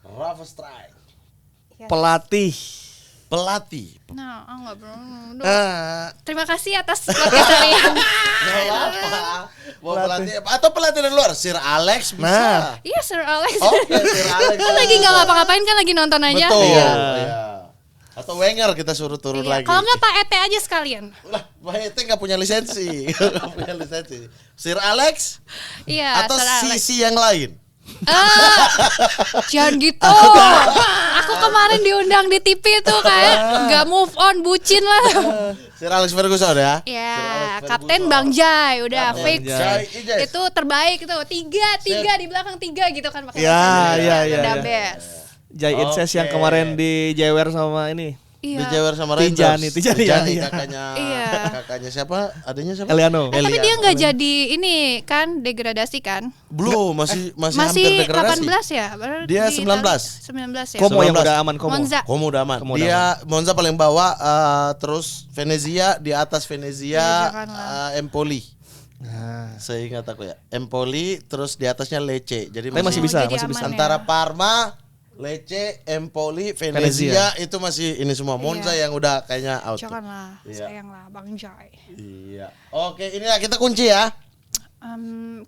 Rafa Strike. Ya. pelatih. Pelatih. Nah, nggak belum. Ah, Terima kasih atas podcast kalian. Nggak apa. Mau pelatih apa? Atau pelatih dari luar? Sir Alex bisa. Nah. Iya, Sir Alex. Oke, Sir Alex. Kan lagi nggak ngapa-ngapain kan lagi nonton aja. Betul. Iya. Iya. Atau Wenger kita suruh turun Iya. lagi. Kalau nggak Pak Ete aja sekalian. Lah, Pak Ete nggak punya lisensi. Nggak punya lisensi. Sir Alex Iya, atau Sir Alex. sisi yang lain? Jangan gitu. Aku kemarin diundang di TV tuh kayak nggak move on, bucin lah. Sir Alex Ferguson ya? Ya, Sir Alex Kapten Ferguson. Bang Jai udah Kapten fix. Jai Ijes. Itu terbaik itu. Tiga di belakang tiga gitu kan pakai. Ya, bahasa ya, Indonesia. ya, Udah ya. best. Jai Inces yang Oke. kemarin dijewer sama ini. Iya. Dijewer sama Tijani, Rangers. Tijani, ya. kakaknya Iya. kakaknya siapa? Adanya siapa? Eliano. Tapi dia nggak jadi ini kan degradasi kan? Belum, masih hampir Masih degradasi. 18 ya? Baru Dia di 19. 19 ya. Komo yang 19. udah aman Komo. Monza. Komo udah aman. Komo udah Dia Monza paling bawah, terus Venezia di atas Venezia, Iya, janganlah. Empoli. Nah. Seingat aku ya. Empoli terus di atasnya Lecce. Jadi Tapi masih bisa, jadi masih aman bisa. ya. antara Parma, Lecce, Empoli, Venezia itu masih ini semua. Monza Iya. yang udah kayaknya out. Janganlah, Iya. sayang lah Bang Jai. Iya. Oke, inilah kita kunci ya.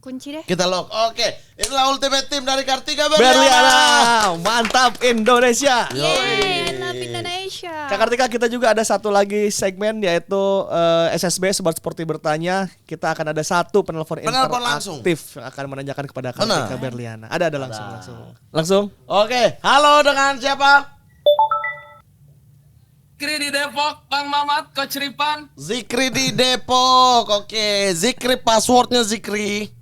Kunci deh. Kita lock. Oke, inilah ultimate team dari Kartika Berliana, Berliana. mantap Indonesia. Yeay, I love Indonesia. Kak Kartika, kita juga ada satu lagi segmen yaitu SSB Sobat Sporty bertanya. Kita akan ada satu penelpon langsung. interaktif yang akan menanyakan kepada Kartika Benar. Berliana. Ada langsung. Oke, halo dengan siapa? Zikri di Depok, Bang Mamat, Coach Ripan. Zikri di Depok. Oke, Zikri passwordnya Zikri.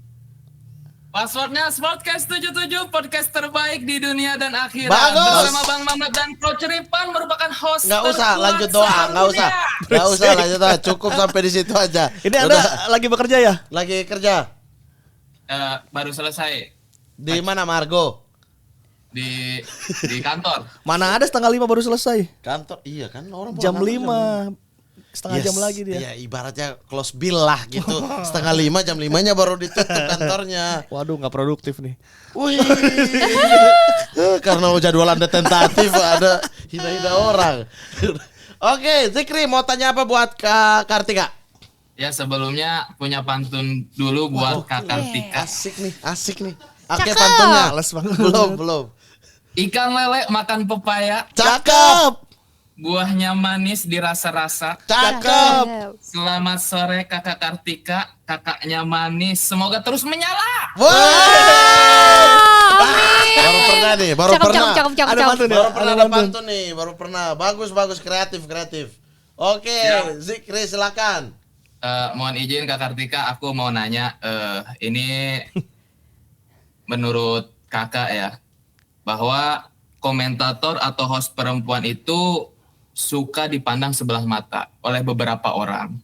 Passwordnya Sportcast 77, podcast terbaik di dunia dan akhirat. Bagus. Bersama Bang Mamat dan Coach Ripan merupakan host Nggak usah terkuat lanjut doa, nggak se-dunia. usah. Nggak usah lanjut doa, cukup sampai di situ aja. Ini Anda Udah, lagi bekerja ya? lagi kerja Baru selesai di mana Margo? di kantor. Mana ada 4:30 baru selesai. Kantor. Iya kan orang Jam pulang kantor 5. Setengah jam lagi dia. Iya, ibaratnya close bill lah gitu. 4:30 jam 5-nya baru ditutup kantornya. Waduh, nggak produktif nih. Wih. Karena jadwal Anda tentatif ada hina-hina orang. Oke, Zikri mau tanya apa buat Kak Kartika? Ya sebelumnya punya pantun dulu buat Kak Kartika. Asik nih. Oke, Cakep. pantunnya. Males banget. Belum. Ikan lele makan pepaya, Cakep. buahnya manis dirasa-rasa. Cakep. Selamat sore Kakak Kartika, kakaknya manis. Semoga terus menyala. Wah. Baru pernah nih, baru pernah. Cakep. Ada pantun ya? Baru pernah Ada ada pantun. pantun nih, baru pernah. Bagus, kreatif. Oke, Siap. Zikri silakan. Mohon izin Kak Kartika, aku mau nanya, ini menurut kakak ya, bahwa komentator atau host perempuan itu suka dipandang sebelah mata oleh beberapa orang.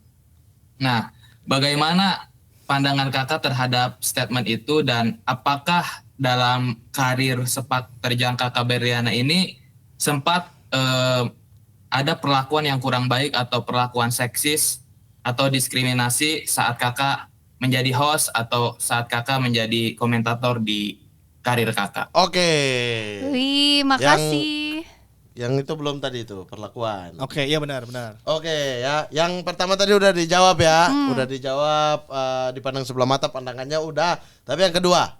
Nah, bagaimana pandangan kakak terhadap statement itu dan apakah dalam karir sepak terjang kakak Berliana ini sempat ada perlakuan yang kurang baik atau perlakuan seksis atau diskriminasi saat kakak menjadi host atau saat kakak menjadi komentator di karir kakak? Oke. Wih, makasih. Yang itu belum tadi itu perlakuan. Oke, iya benar. Oke ya, yang pertama tadi udah dijawab ya, udah dijawab dipandang sebelah mata pandangannya udah. Tapi yang kedua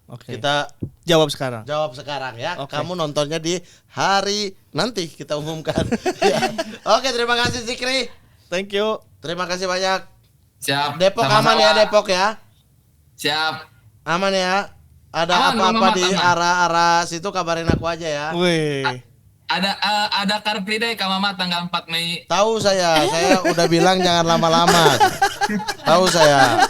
Oke. kita Jawab sekarang. jawab sekarang ya. Oke. Kamu nontonnya di hari nanti kita umumkan. Ya. Oke, terima kasih Zikri. Thank you. Terima kasih banyak. Siap. Depok sama-sama. aman ya Depok ya. Siap. Aman ya. Ada Aman, apa-apa aman, di aman. arah-arah situ kabarin aku aja ya. Wih. Ada Car Free Day Kak Mamat tanggal 4 Mei. Tahu saya udah bilang jangan lama-lama. Tahu saya.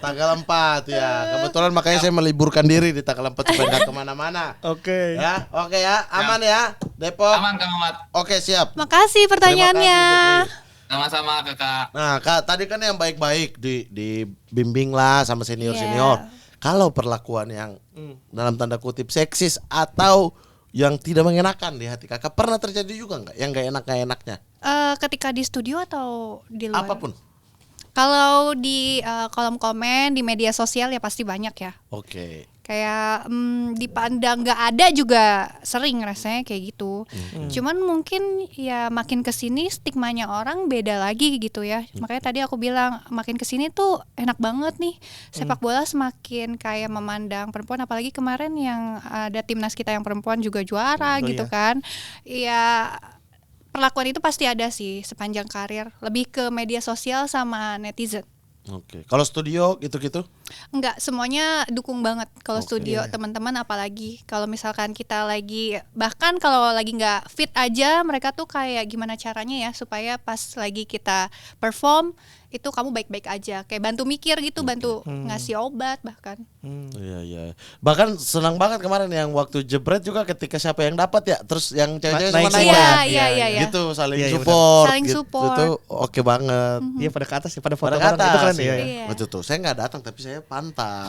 Tanggal 4 ya. Kebetulan makanya saya meliburkan diri di tanggal 4 supaya nggak kemana-mana. Oke. Ya, oke ya, aman ya, Depok. Aman Kak Mamat. Oke siap. Makasih pertanyaannya. Terima kasih, Zikri. Sama-sama Kakak. Nah, Kak, tadi kan yang baik-baik dibimbing lah sama senior-senior. Iya. Kalau perlakuan yang dalam tanda kutip seksis atau yang tidak mengenakan di hati kakak pernah terjadi juga nggak? Yang nggak enaknya? Ketika di studio atau di luar? Apapun. Kalau di kolom komen di media sosial ya pasti banyak ya. Oke. Kayak dipandang nggak ada juga sering rasanya kayak gitu. Cuman mungkin ya makin kesini stigmanya orang beda lagi gitu ya. Makanya tadi aku bilang makin kesini tuh enak banget nih sepak bola semakin kayak memandang perempuan. Apalagi kemarin yang ada timnas kita yang perempuan juga juara gitu kan. Ya perlakuan itu pasti ada sih sepanjang karir. Lebih ke media sosial sama netizen. Oke. Kalau studio gitu-gitu? Enggak, semuanya dukung banget kalau Oke. studio teman-teman, apalagi kalau misalkan kita lagi bahkan kalau lagi nggak fit aja mereka tuh kayak gimana caranya ya supaya pas lagi kita perform itu kamu baik-baik aja, kayak bantu mikir gitu, bantu ngasih obat bahkan. Iya. Bahkan senang banget kemarin yang waktu jebret juga ketika siapa yang dapat ya, terus yang cewek-cewek Naik semua semua. nanya. Iya. Gitu saling Iya, support. Saling gitu. support. Itu oke banget. Iya pada ke atas ya, pada foto Pada bareng. Itu kata keren sih. ya. Iya. Betul tuh. Saya nggak datang tapi saya pantau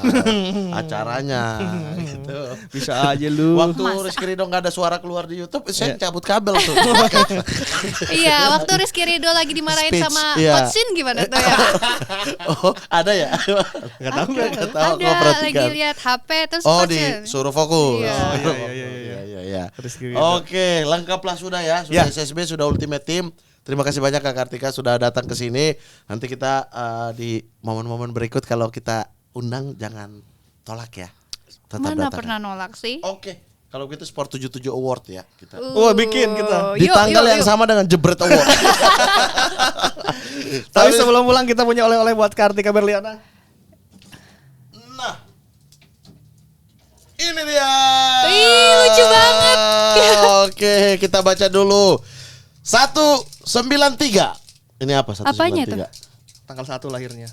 acaranya gitu. Bisa aja lu. Waktu Rizky Ridho nggak ada suara keluar di YouTube, saya cabut kabel tuh. Iya, waktu Rizky Ridho lagi dimarahin Speech, sama iya. Coach Shin gimana tuh ya? Oh, ada ya? Enggak tahu enggak. Nggak tahu, Ada nggak perhatikan. lagi lihat HP terus Oh, Coach Shin. disuruh fokus. Iya. Iya. Rizky Ridho. Oke, lengkaplah sudah ya. Sudah Ya. SSB, sudah Ultimate Team. Terima kasih banyak Kak Kartika sudah datang ke sini. Nanti kita di momen-momen berikut kalau kita undang jangan tolak ya. Tetap Mana datang. pernah nolak sih? Oke. Kalau gitu Sport 77 Award ya kita. bikin kita. Di tanggal yang sama dengan Jebret Award. Tapi sebelum pulang kita punya oleh-oleh buat Kartika Berliana. Nah. Ini dia. Ih, lucu banget. Oke, kita baca dulu. 193. Ini apa 193? Apanya tuh? Tanggal 1 lahirnya.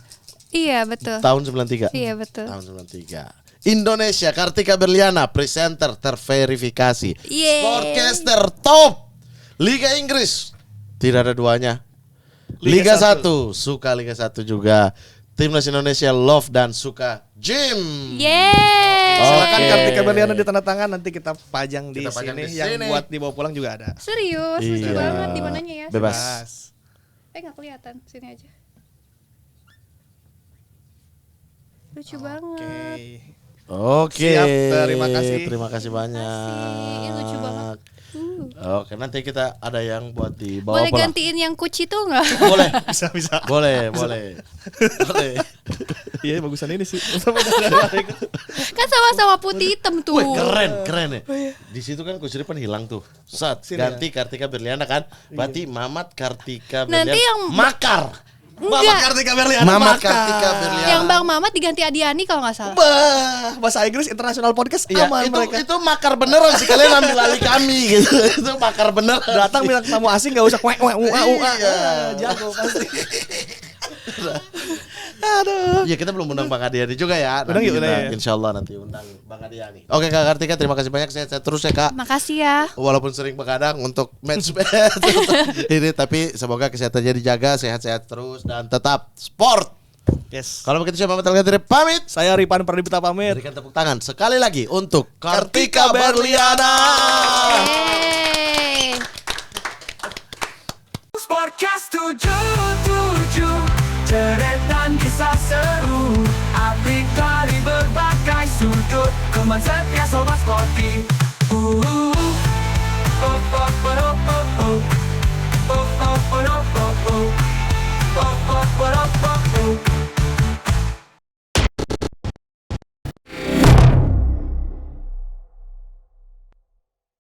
Iya betul. Tahun 93. Iya betul. Tahun 93. Indonesia, Kartika Berliana, presenter terverifikasi. Yeay. Sportcaster top. Liga Inggris tidak ada duanya. Liga 1, suka Liga 1 juga. Timnas Indonesia love dan suka gym. Yeay. Silakan Oke. Kartika Berliana di tanda tangan nanti kita pajang di Kita pajang sini di yang sini. buat dibawa pulang juga ada. Serius, lucu Iya. banget di mananya ya? Bebas. Nggak kelihatan, sini aja. Lucu banget. Oke. Siap, terima kasih. Terima kasih banyak. Ih, lucu banget. Oke, nanti kita ada yang buat dibawa Boleh pulang. gantiin yang kuci tuh nggak? Boleh. Bisa. Boleh. Iya, bagusan ini sih. Kan sama-sama putih hitam tuh. Wih, keren ya. Di situ kan Coach Ripan hilang tuh. Saat Sini ganti Kartika Berliana kan. Berarti Mamat Kartika Nanti Berliana. yang- Makar. Mama Kartika Berliana. Mamat Maka. Kartika Berliana. Yang Bang Mamat diganti Adiani kalau nggak salah. Bah, bahasa Inggris internasional podcast Iya, aman mereka. itu makar beneran sih, kalian ambil alih kami gitu. Itu makar beneran. Datang bilang tamu asing enggak usah Iya. jago pasti. Iya, kita belum undang Bang Adiani juga ya. Undang Nanti yuk, kita, ya. insya Allah nanti undang Bang Adiani. Oke Kak Kartika, terima kasih banyak. Sehat-sehat terus ya Kak. Makasih ya. Walaupun sering begadang untuk match ini, tapi semoga kesehatannya dijaga, sehat-sehat terus dan tetap sport. Yes. Kalau begitu saya Mamat Al-Ghazali pamit. Saya Ripan Pradipta pamit. Berikan tepuk tangan sekali lagi untuk Kartika Berliana. Yeay. Sportcast 77, deretan kisah seru, update dari berbagai sudut, teman setia sobat sporty.